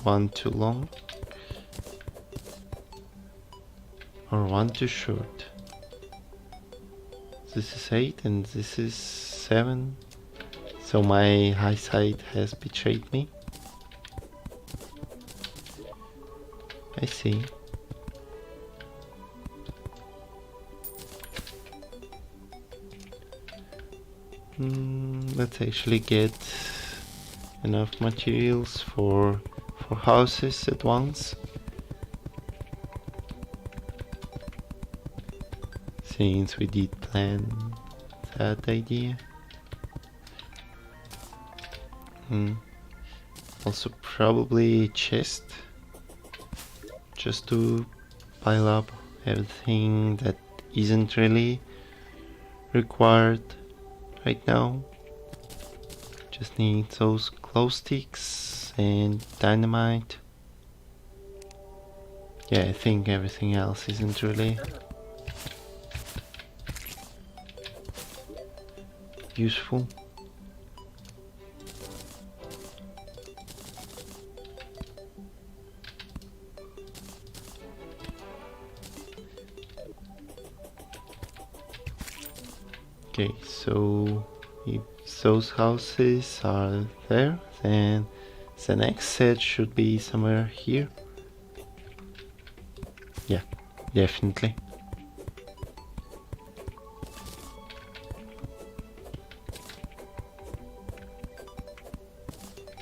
One too long or one too short. This is 8 and this is 7, so my eyesight has betrayed me. I see. Let's actually get enough materials for houses at once, since we did plan that idea. Also probably a chest, just to pile up everything that isn't really required right now. Just need those glow sticks and dynamite. Yeah, I think everything else isn't really useful. Okay, so if those houses are there, then the next set should be somewhere here. Yeah, definitely.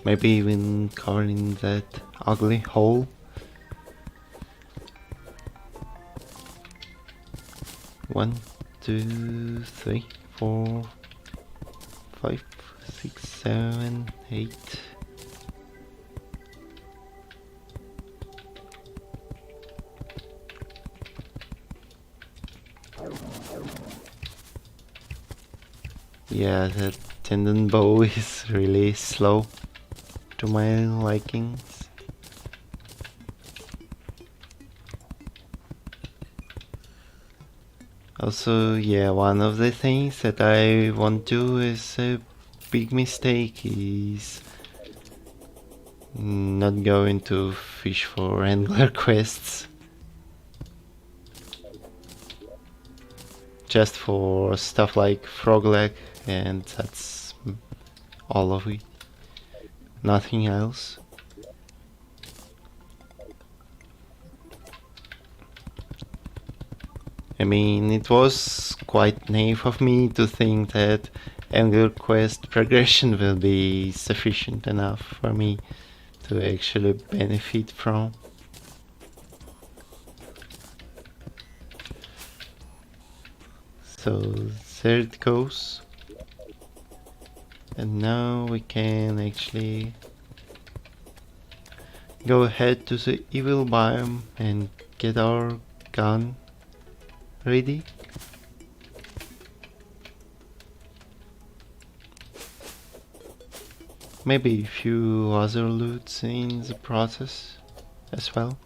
Maybe even covering that ugly hole. One, two, three, 4, 5, 6, 7, 8. Yeah, that tendon bow is really slow to my likings. Also, yeah, one of the things that I won't do is a big mistake is not going to fish for angler quests. Just for stuff like frog leg, and that's all of it. Nothing else. I mean, it was quite naive of me to think that Angler Quest progression will be sufficient enough for me to actually benefit from. So there it goes. And now we can actually go ahead to the evil biome and get our gun ready. Maybe a few other loots in the process as well.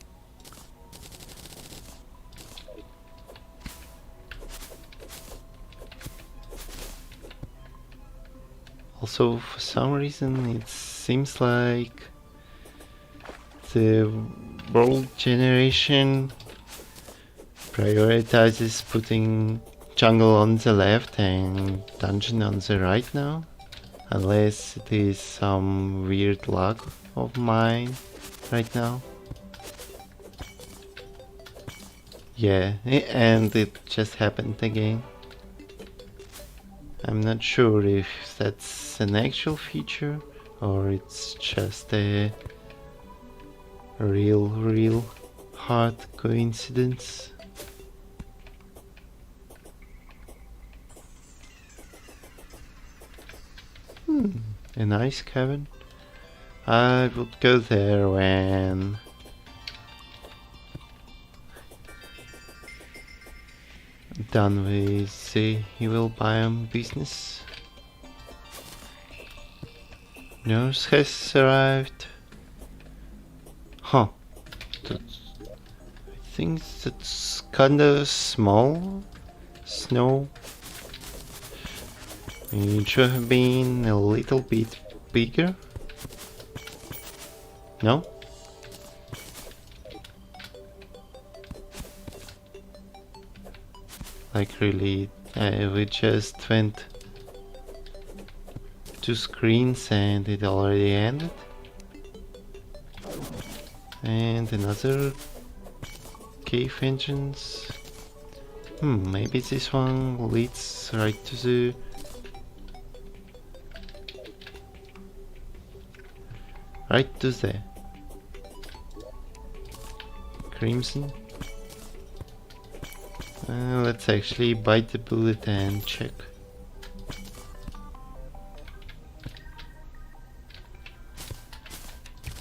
Also, for some reason, it seems like the world generation prioritizes putting jungle on the left and dungeon on the right now. Unless it is some weird luck of mine right now. Yeah, and it just happened again. I'm not sure if that's an actual feature or it's just a real hard coincidence. A nice cabin. I would go there when done with the evil biome business. Nurse has arrived. Huh. I think that's kinda small. Snow. It should have been a little bit bigger. No? Like really, we just went 2 screens and it already ended. And another cave entrance. Maybe this one leads right to the... right to the Crimson. Let's actually bite the bullet and check.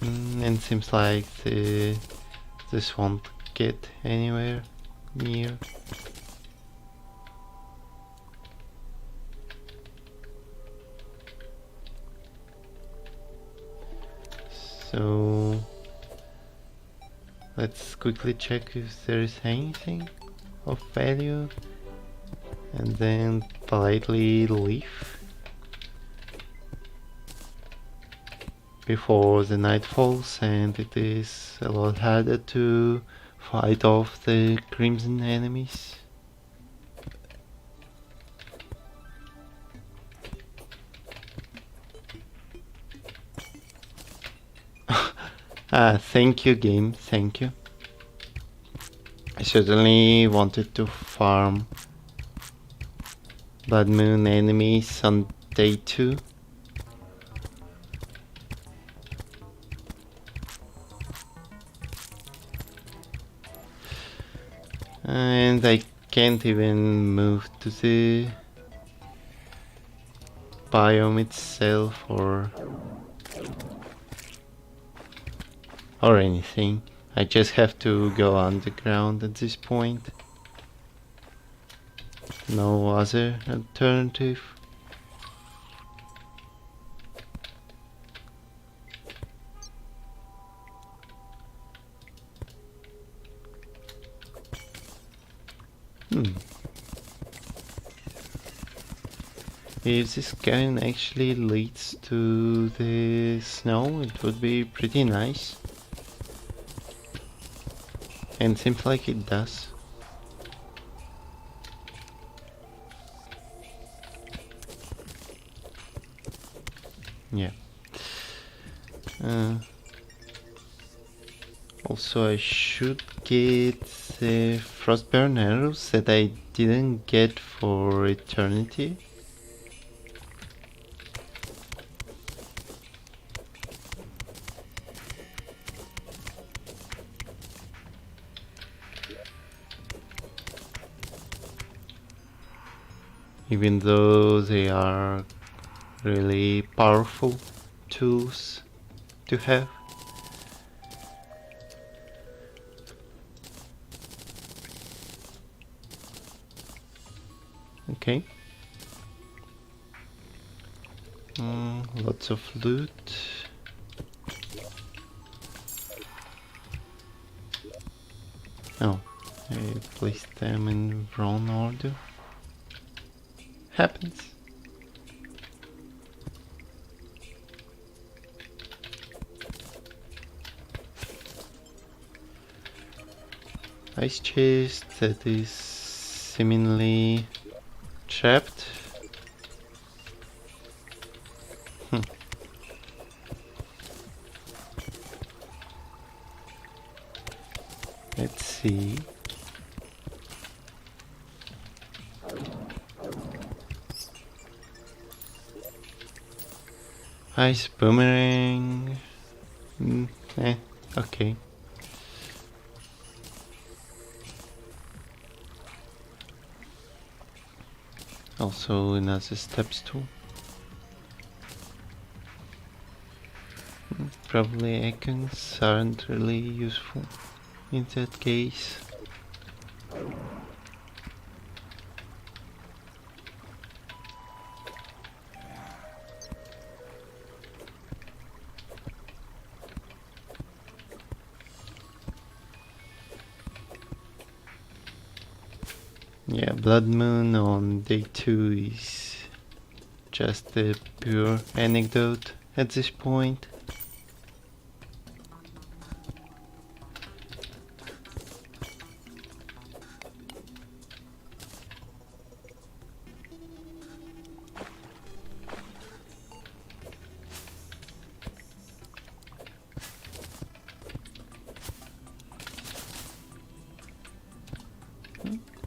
And seems like this won't get anywhere near. So let's quickly check if there is anything of value and then politely leave before the night falls and it is a lot harder to fight off the crimson enemies. Thank you, game, thank you. I certainly wanted to farm Blood Moon enemies on day 2. And I can't even move to the biome itself or anything. I just have to go underground at this point. No other alternative. If this cabin actually leads to the snow, it would be pretty nice. And seems like it does. Yeah. Also, I should get the frostburn arrows that I didn't get for eternity. Even though they are really powerful tools to have. Okay. Lots of loot. Oh, I placed them in wrong order. Happens. Ice chest that is seemingly trapped. Let's see. Ice boomerang. Okay. Also another steps tool. Probably icons aren't really useful in that case. Yeah, Blood Moon on day 2 is just a pure anecdote at this point.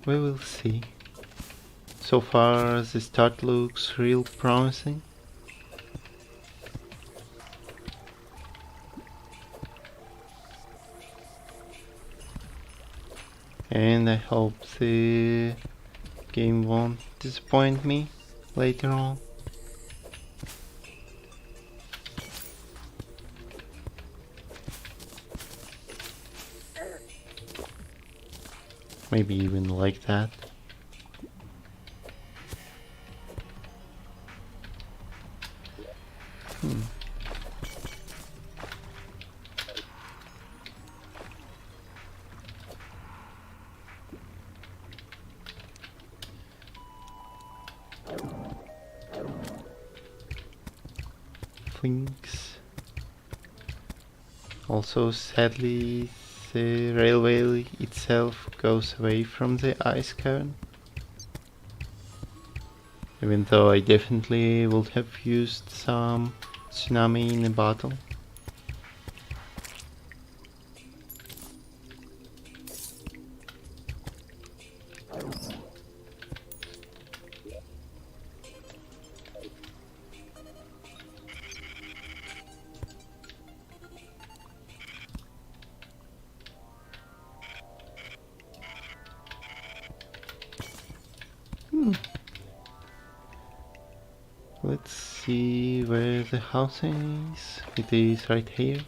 We will see. So far the start looks real promising. And I hope the game won't disappoint me later on. Maybe even like that. Flinks. Also, sadly, the railway itself goes away from the ice cavern. Even though I definitely would have used some tsunami in a bottle. Let's see where the house is. It is right here.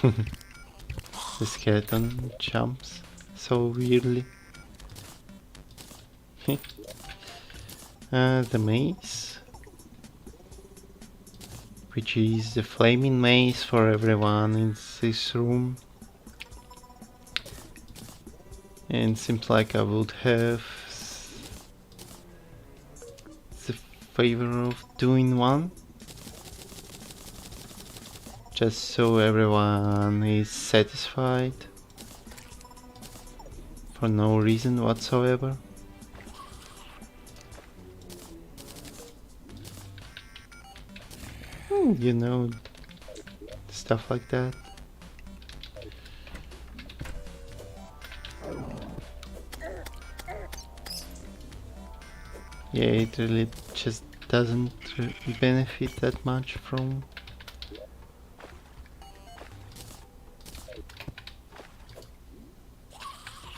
The skeleton jumps so weirdly. The maze, which is the flaming maze for everyone in this room. And seems like I would have the favor of doing one, just so everyone is satisfied for no reason whatsoever. You know, stuff like that. Yeah, it really just doesn't benefit that much from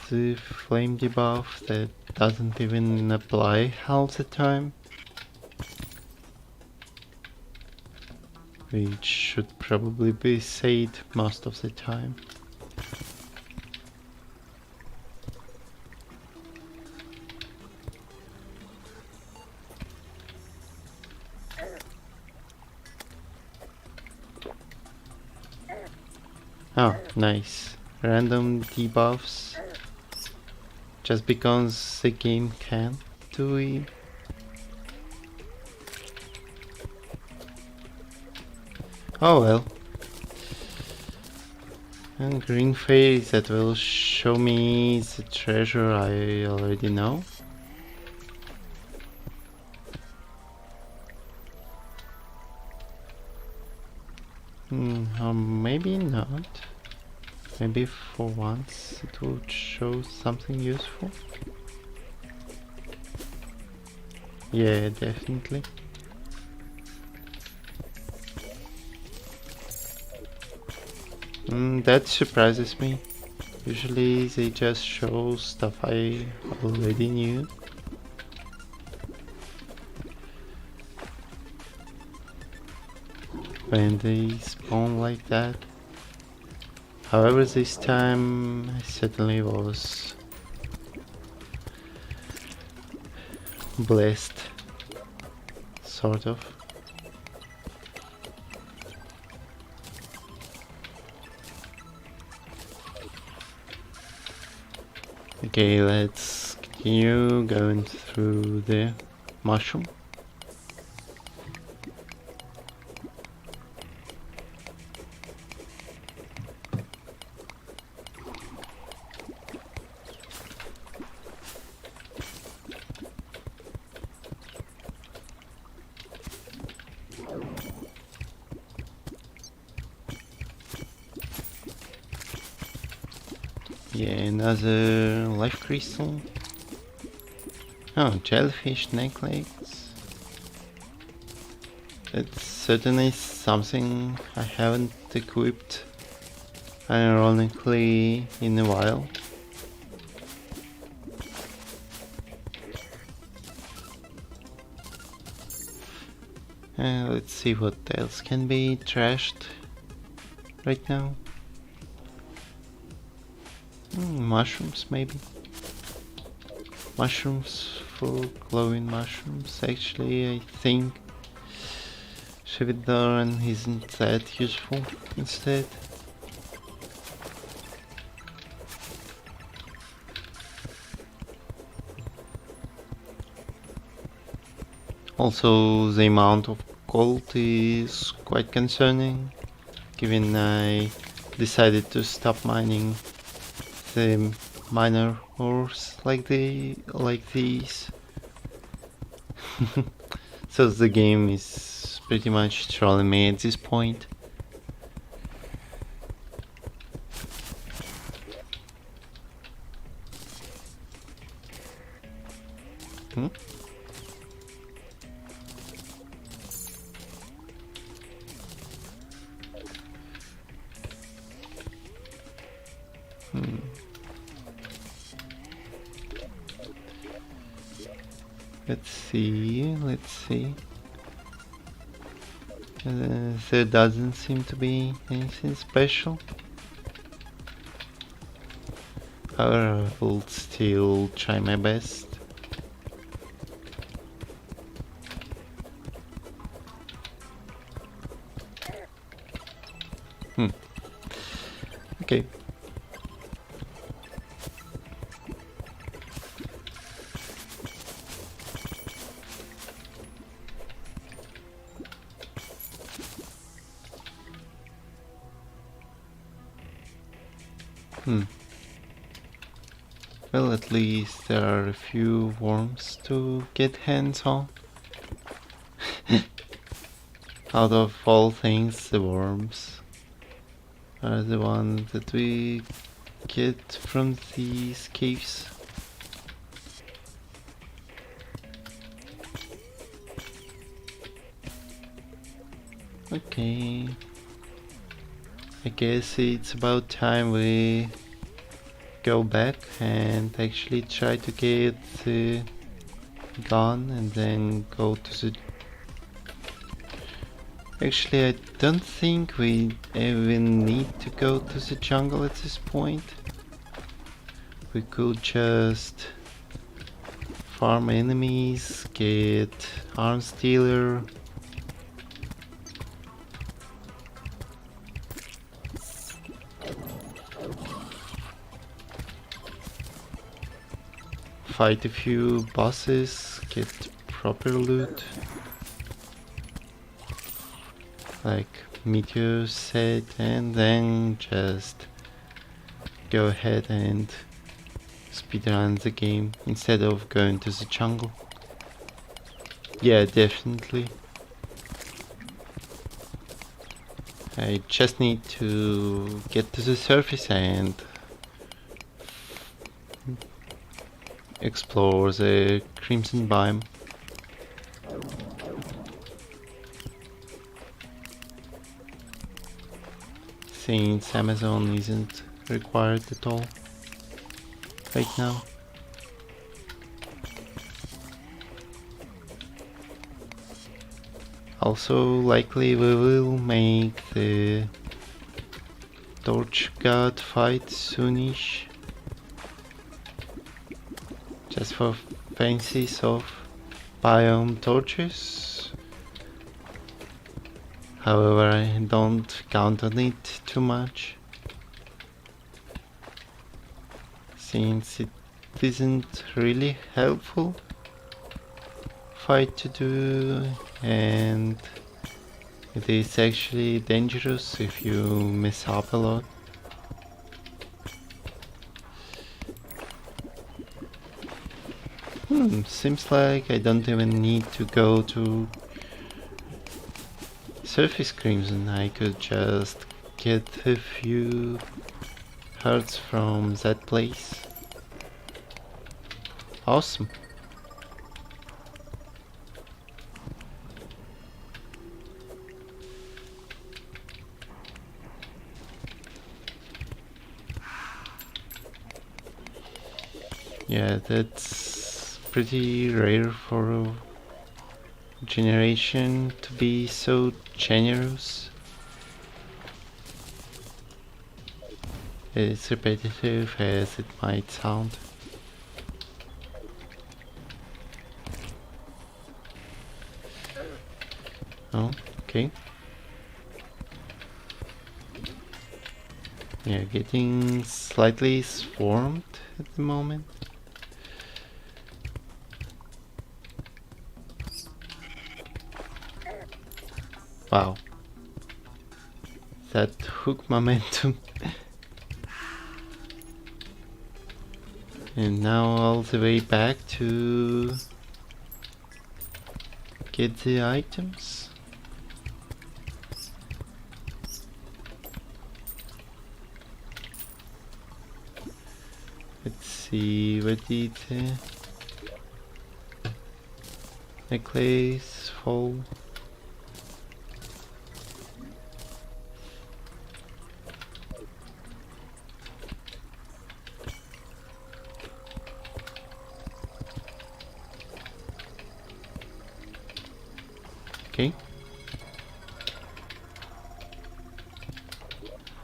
the flame debuff that doesn't even apply half the time, which should probably be said most of the time. Oh, nice. Random debuffs just because the game can do it. Oh well. And green phase that will show me the treasure I already know. Or maybe not. Maybe for once it would show something useful. Yeah, definitely. That surprises me. Usually they just show stuff I already knew. When they spawn like that. However, this time I certainly was blessed, sort of. Okay, let's continue going through the mushroom. Yeah, another life crystal. Oh, jellyfish necklace. It's certainly something I haven't equipped, ironically, in a while. Let's see what else can be trashed right now. Mushrooms, maybe. Mushrooms, full glowing mushrooms. Actually, I think Shividaran isn't that useful instead. Also, the amount of gold is quite concerning, given I decided to stop mining the minor ores like these. So the game is pretty much trolling me at this point. Let's see. There doesn't seem to be anything special. However, I will still try my best. Okay. Well, at least there are a few worms to get hands on. Out of all things, the worms are the ones that we get from these caves. Okay. I guess it's about time we go back and actually try to get the gun and then go to the... Actually, I don't think we even need to go to the jungle at this point. We could just farm enemies, get arms dealer. Fight a few bosses, get proper loot. Like Meteor said, and then just go ahead and speedrun the game instead of going to the jungle. Yeah, definitely. I just need to get to the surface and explore the Crimson Biome. Since Amazon isn't required at all right now. Also, likely we will make the Torch God fight soonish. Just for fancies of biome torches. However, I don't count on it too much, since it isn't really helpful fight to do, and it is actually dangerous if you mess up a lot. Seems like I don't even need to go to Surface Crimson. I could just get a few hearts from that place. Awesome. Yeah, that's pretty rare for a generation to be so generous. As repetitive as it might sound. Oh, okay. Yeah, getting slightly swarmed at the moment. Wow. That hook momentum. And now all the way back to get the items. Let's see, what did the necklace fall?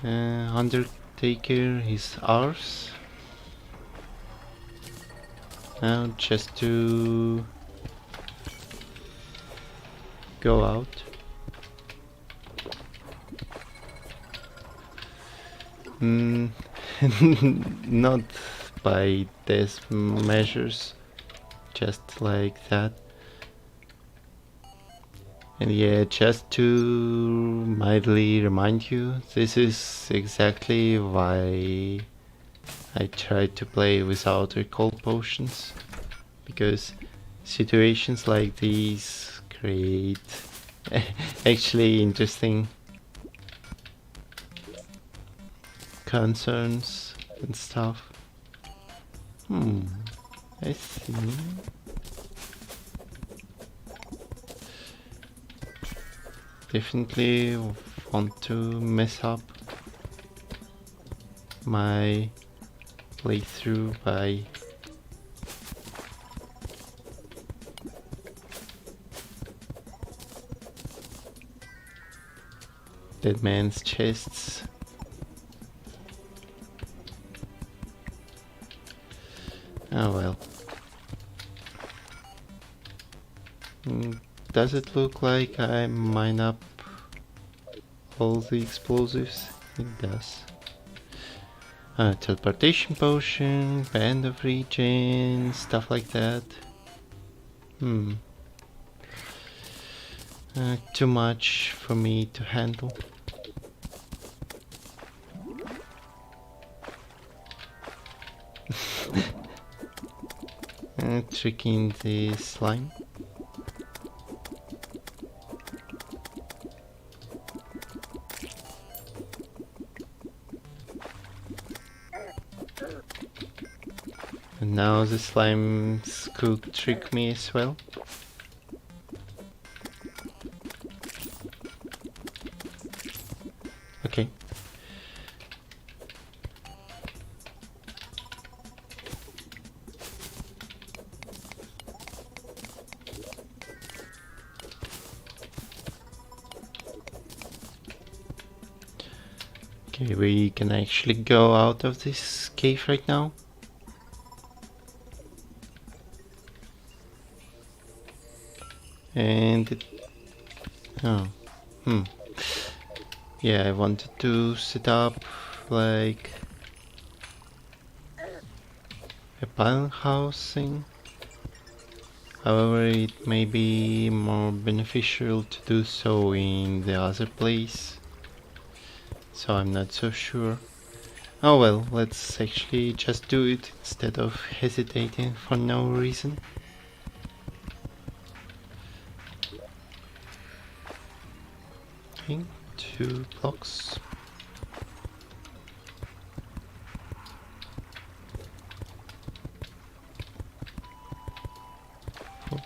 Undertaker is ours. Now just to go out. Not by these measures, just like that. And yeah, just to mildly remind you, this is exactly why I tried to play without recall potions, because situations like these create actually interesting concerns and stuff. I see. Definitely want to mess up my playthrough by dead man's chests. Oh well. Does it look like I mine up all the explosives? It does. Teleportation potion, band of regen, stuff like that. Too much for me to handle. Tricking the slime. And now the slimes could trick me as well. Okay. Okay, we can actually go out of this cave right now. And it... oh, yeah, I wanted to set up like a pile housing. However, it may be more beneficial to do so in the other place. So I'm not so sure. Oh well, let's actually just do it instead of hesitating for no reason. Okay, 2 blocks. 4,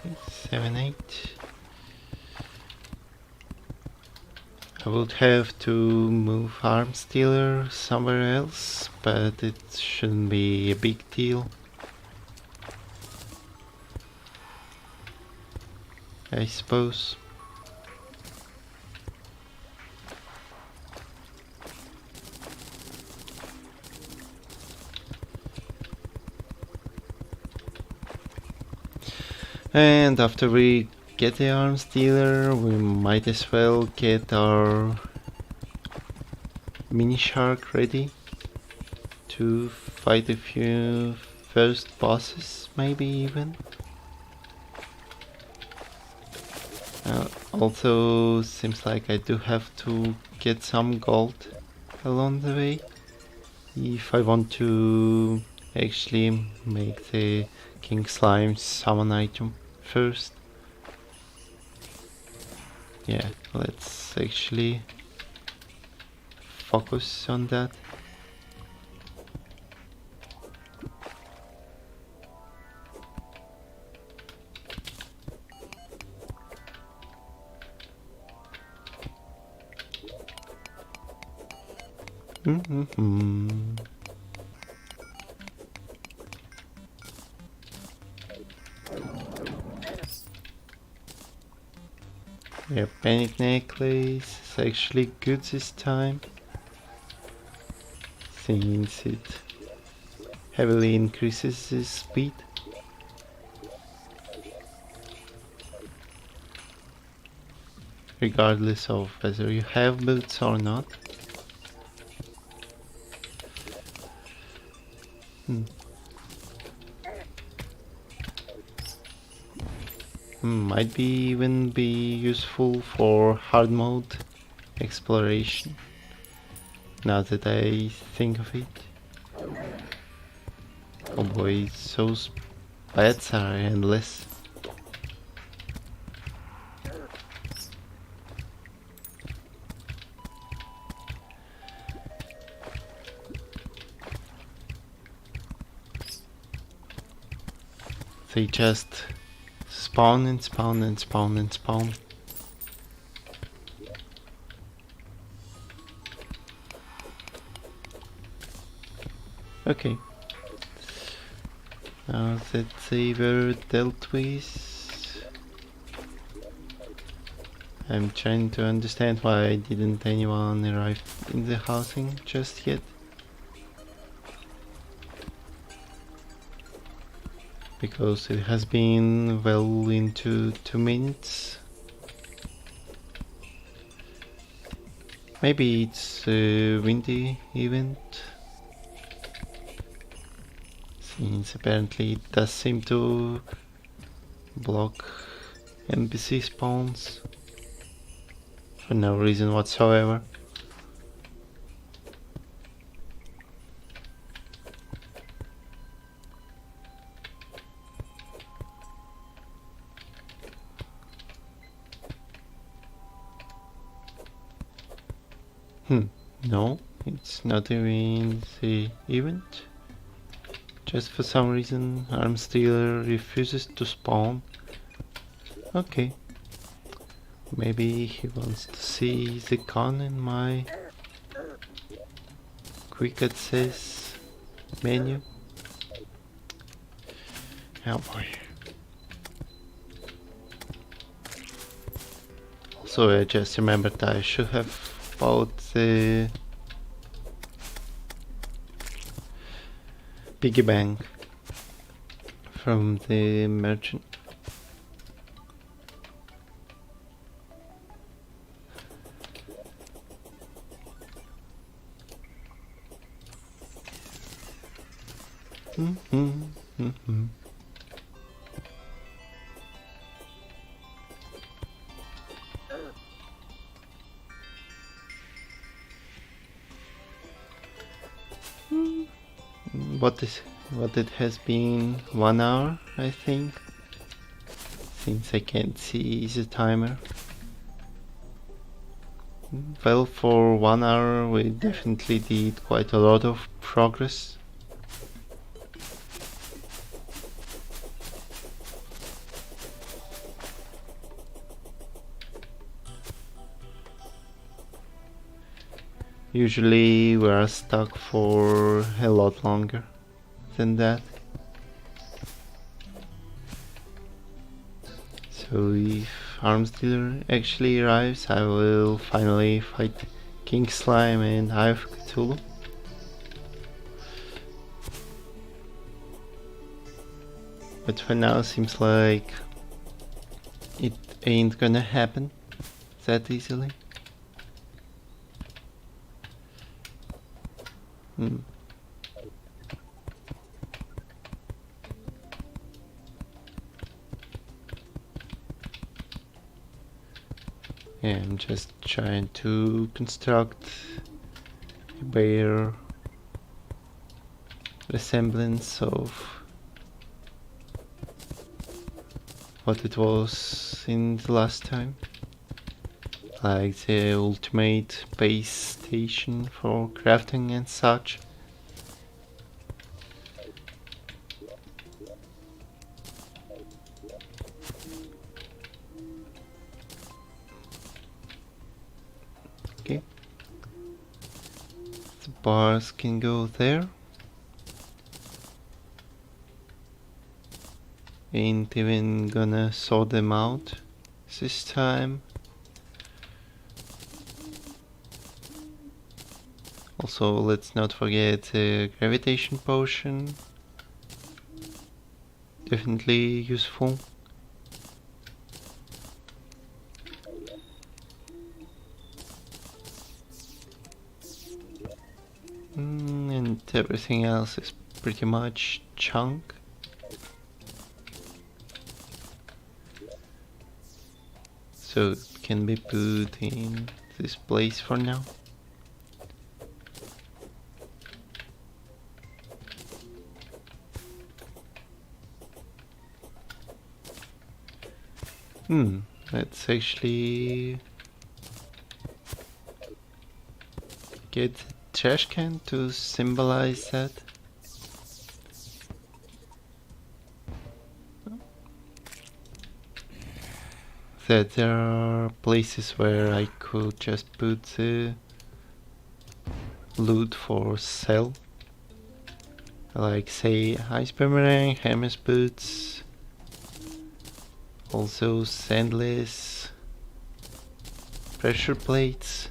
6, 7, 8. I would have to move Arm Stealer somewhere else, but it shouldn't be a big deal. I suppose. And after we get the Arms Dealer, we might as well get our mini shark ready to fight a few first bosses, maybe even. Also, seems like I do have to get some gold along the way if I want to actually make the King Slime summon item first. Yeah, let's actually focus on that. Yeah, panic necklace is actually good this time. since it heavily increases the speed. Regardless of whether you have boots or not. Might even be useful for hard mode exploration, now that I think of it. Oh boy, those bats are endless. They just spawn and spawn and spawn and spawn. Okay. Now that they were dealt with, I'm trying to understand why didn't anyone arrive in the housing just yet. Because it has been well into 2 minutes. Maybe it's a windy event, since apparently it does seem to block NPC spawns for no reason whatsoever. No, it's not even the event. Just for some reason Arms Dealer refuses to spawn. Okay. Maybe he wants to see the con in my quick access menu. Oh boy. Also, I just remembered I should have bought the piggy bank from the merchant. What it has been 1 hour, I think, since I can't see the timer. Well, for 1 hour we definitely did quite a lot of progress. Usually we are stuck for a lot longer than that. So if Arms Dealer actually arrives, I will finally fight King Slime and Eye of Cthulhu. But for now seems like it ain't gonna happen that easily. Yeah, I'm just trying to construct a bare resemblance of what it was in the last time. Like the ultimate base station for crafting and such. Okay. The bars can go there. Ain't even gonna sort them out this time. Also, let's not forget the gravitation potion. Definitely useful. And everything else is pretty much junk. So it can be put in this place for now. Let's actually get a trash can to symbolize that. That there are places where I could just put the loot for sale. Like say ice boomerang, hammer's boots, also sandless, pressure plates.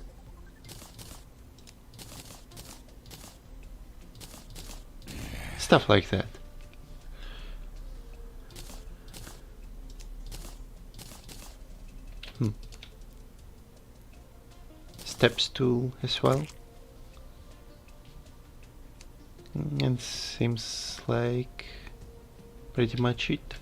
Stuff like that. Steps tool as well. And seems like pretty much it.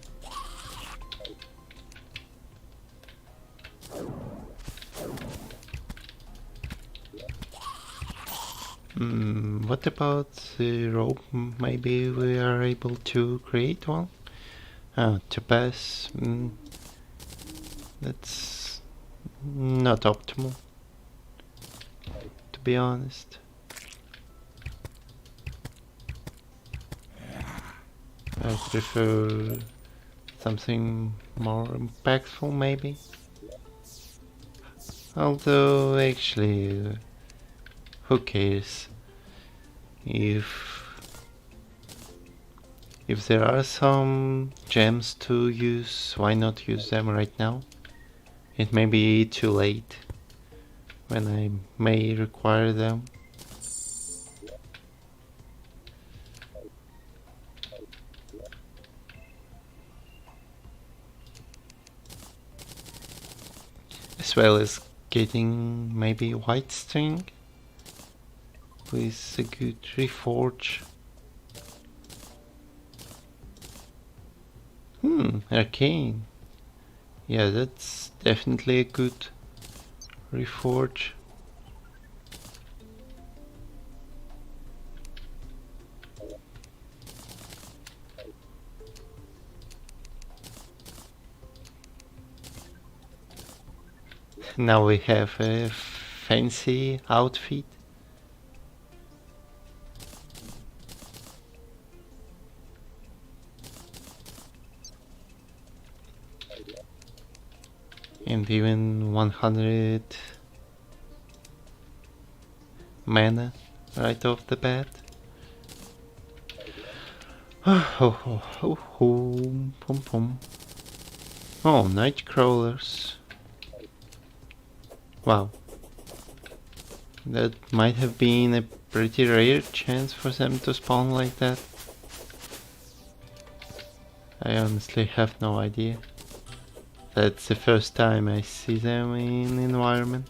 What about the rope? Maybe we are able to create one? Topaz. That's not optimal, to be honest. I prefer something more impactful, maybe. Although, actually, who cares? If there are some gems to use, why not use them right now? It may be too late when I may require them. As well as getting maybe white string with a good reforge. Arcane. Yeah, that's definitely a good reforge. Now we have a fancy outfit. And even 100 mana right off the bat. Oh, night crawlers. Wow. That might have been a pretty rare chance for them to spawn like that. I honestly have no idea. That's the first time I see them in environment.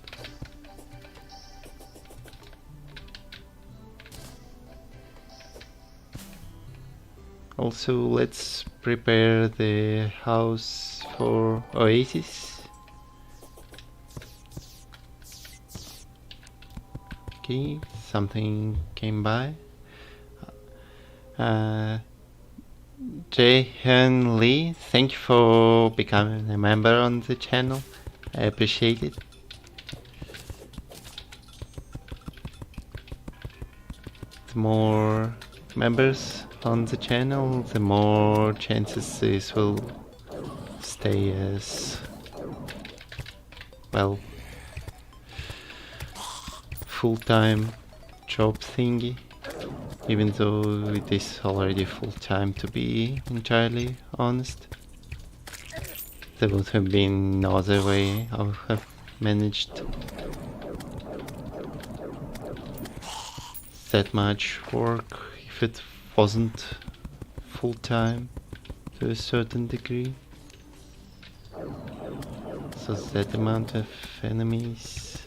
Also, let's prepare the house for Oasis. Okay, something came by. Jaehyun Lee, thank you for becoming a member on the channel. I appreciate it. The more members on the channel, the more chances this will stay as, well, full-time job thingy. Even though it is already full-time, to be entirely honest. There would have been no other way I would have managed. that much work if it wasn't full time to a certain degree. So that amount of enemies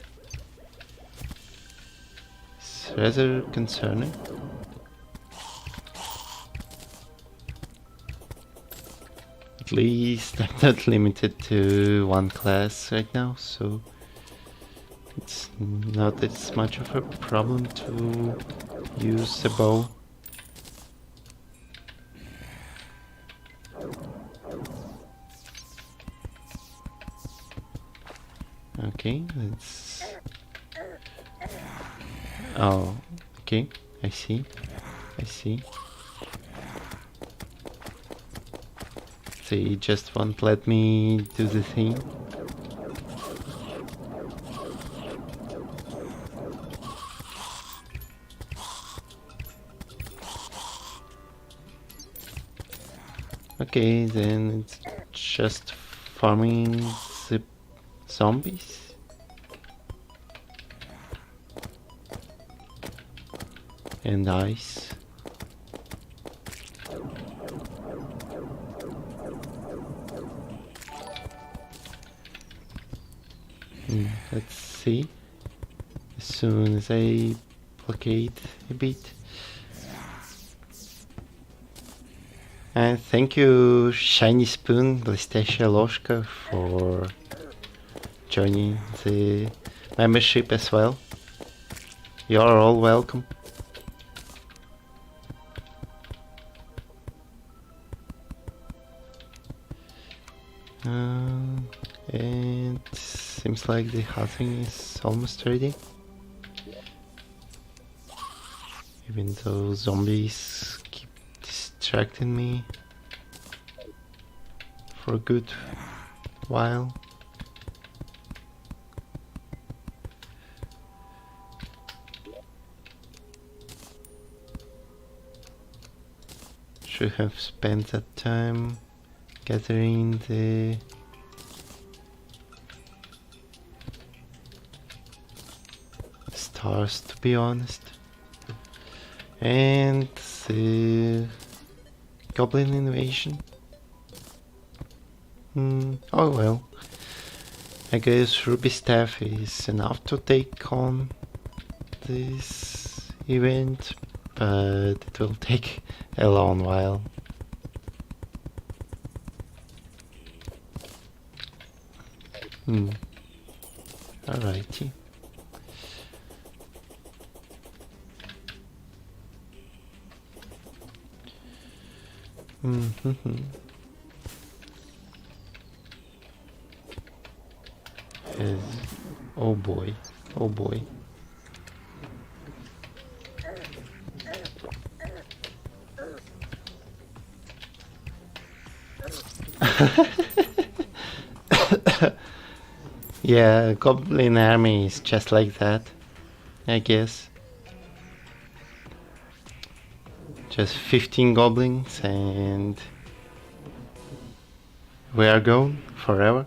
is rather concerning. At least I'm not limited to one class right now, so it's not as much of a problem to use a bow. Okay, let's... Oh, okay, I see. They just won't let me do the thing. Okay, then it's just farming the zombies. And ice. Let's see. As soon as I blockade a bit. And thank you, Shiny Spoon, Blistasia Loshka, for joining the membership as well. You are all welcome. And seems like the hunting is almost ready. Even though zombies keep distracting me for a good while. Should have spent that time gathering the stars, to be honest. And the goblin invasion. Oh well. I guess Ruby Staff is enough to take on this event, but it will take a long while. Alrighty. Oh boy, oh boy. Yeah, goblin army is just like that, I guess. Just 15 goblins and we are gone forever.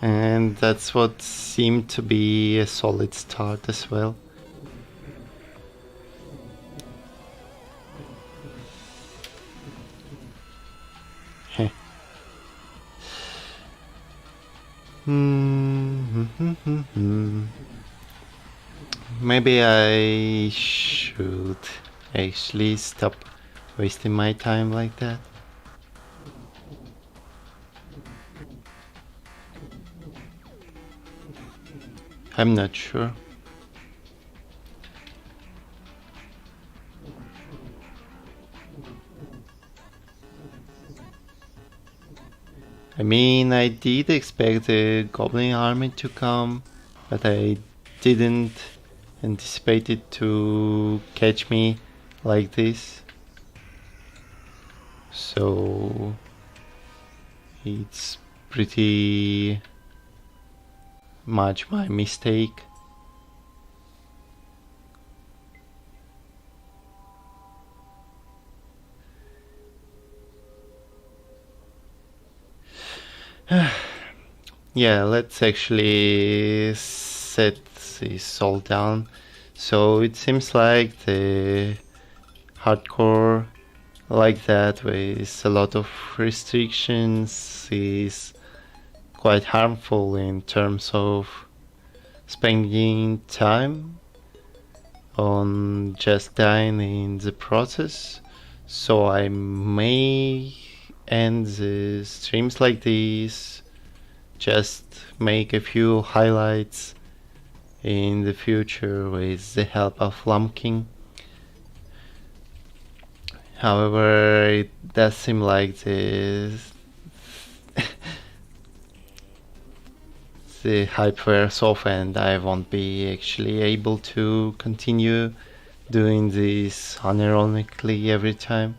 And that's what seemed to be a solid start as well. Maybe I should actually stop wasting my time like that. I'm not sure. I mean, I did expect the goblin army to come, but I didn't anticipate it to catch me like this. So it's pretty much my mistake. Yeah, let's actually set this all down. So it seems like the hardcore like that with a lot of restrictions is quite harmful in terms of spending time on just dying in the process. So I may end the streams like this, just make a few highlights in the future with the help of Lumpkin. However, it does seem like the hype wears off and I won't be actually able to continue doing this unironically every time.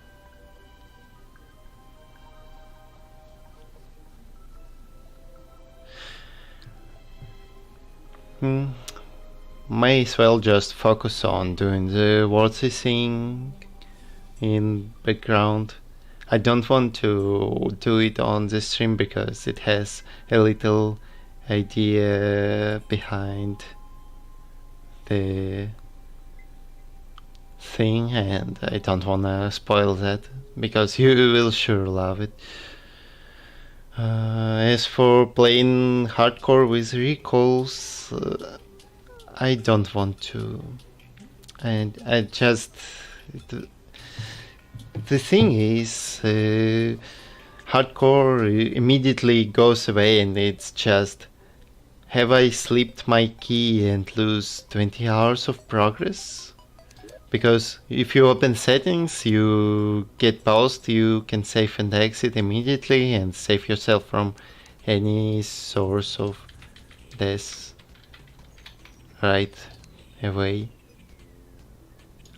May as well just focus on doing the worthy thing in background. I don't want to do it on the stream because it has a little idea behind the thing and I don't wanna spoil that because you will sure love it. As for playing hardcore with recalls, I don't want to. And I just... The thing is, hardcore immediately goes away and it's just, have I slipped my key and lose 20 hours of progress? Because if you open settings, you get paused, you can save and exit immediately and save yourself from any source of death right away.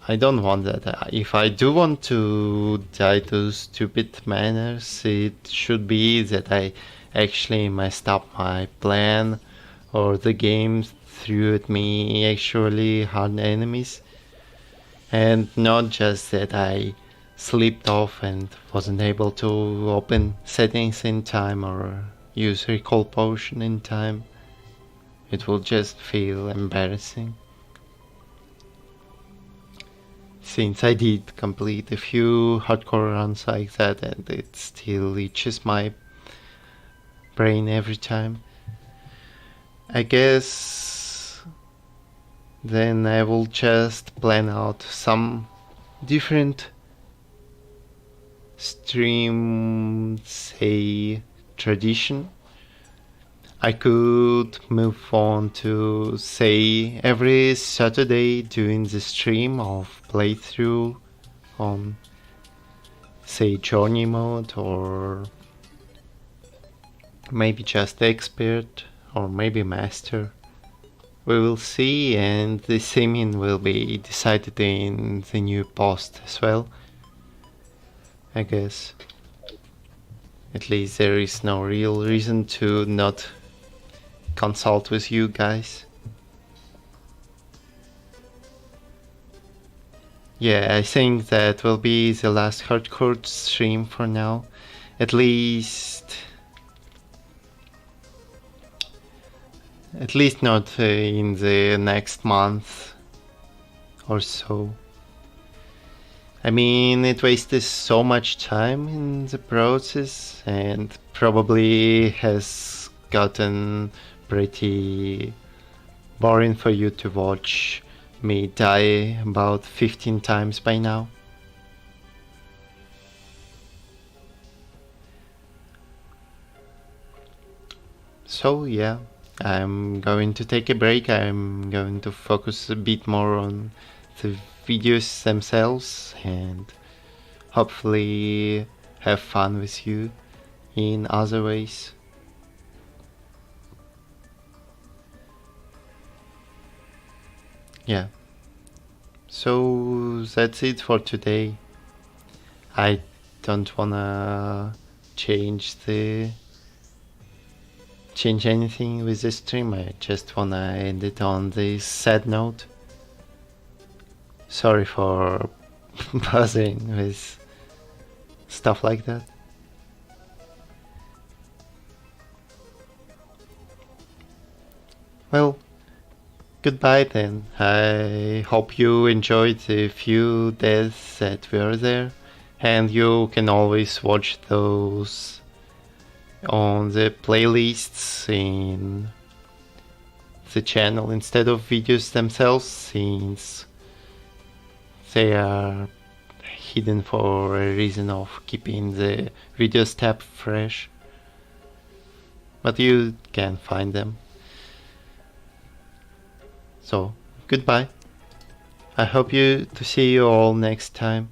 I don't want that. If I do want to die to stupid manners, it should be that I actually messed up my plan or the game threw at me actually hard enemies and not just that I slipped off and wasn't able to open settings in time or use recall potion in time. It will just feel embarrassing. Since I did complete a few hardcore runs like that and it still itches my brain every time. I guess then I will just plan out some different stream, say, tradition. I could move on to, say, every Saturday doing the stream of playthrough on, say, journey mode or maybe just expert or maybe master. We will see, and the theming will be decided in the new post as well, I guess. At least there is no real reason to not consult with you guys. Yeah, I think that will be the last hardcore stream for now. At least not in the next month or so. I mean, it wasted so much time in the process and probably has gotten pretty boring for you to watch me die about 15 times by now. So yeah, I'm going to take a break. I'm going to focus a bit more on the videos themselves and hopefully have fun with you in other ways. Yeah, so that's it for today. I don't wanna change anything with this stream. I just wanna end it on this sad note. Sorry for bothering with stuff like that. Well, goodbye then. I hope you enjoyed the few deaths that were there, and you can always watch those on the playlists in the channel instead of videos themselves, since they are hidden for a reason of keeping the videos tab fresh. But you can find them. So, goodbye. I hope to see you all next time.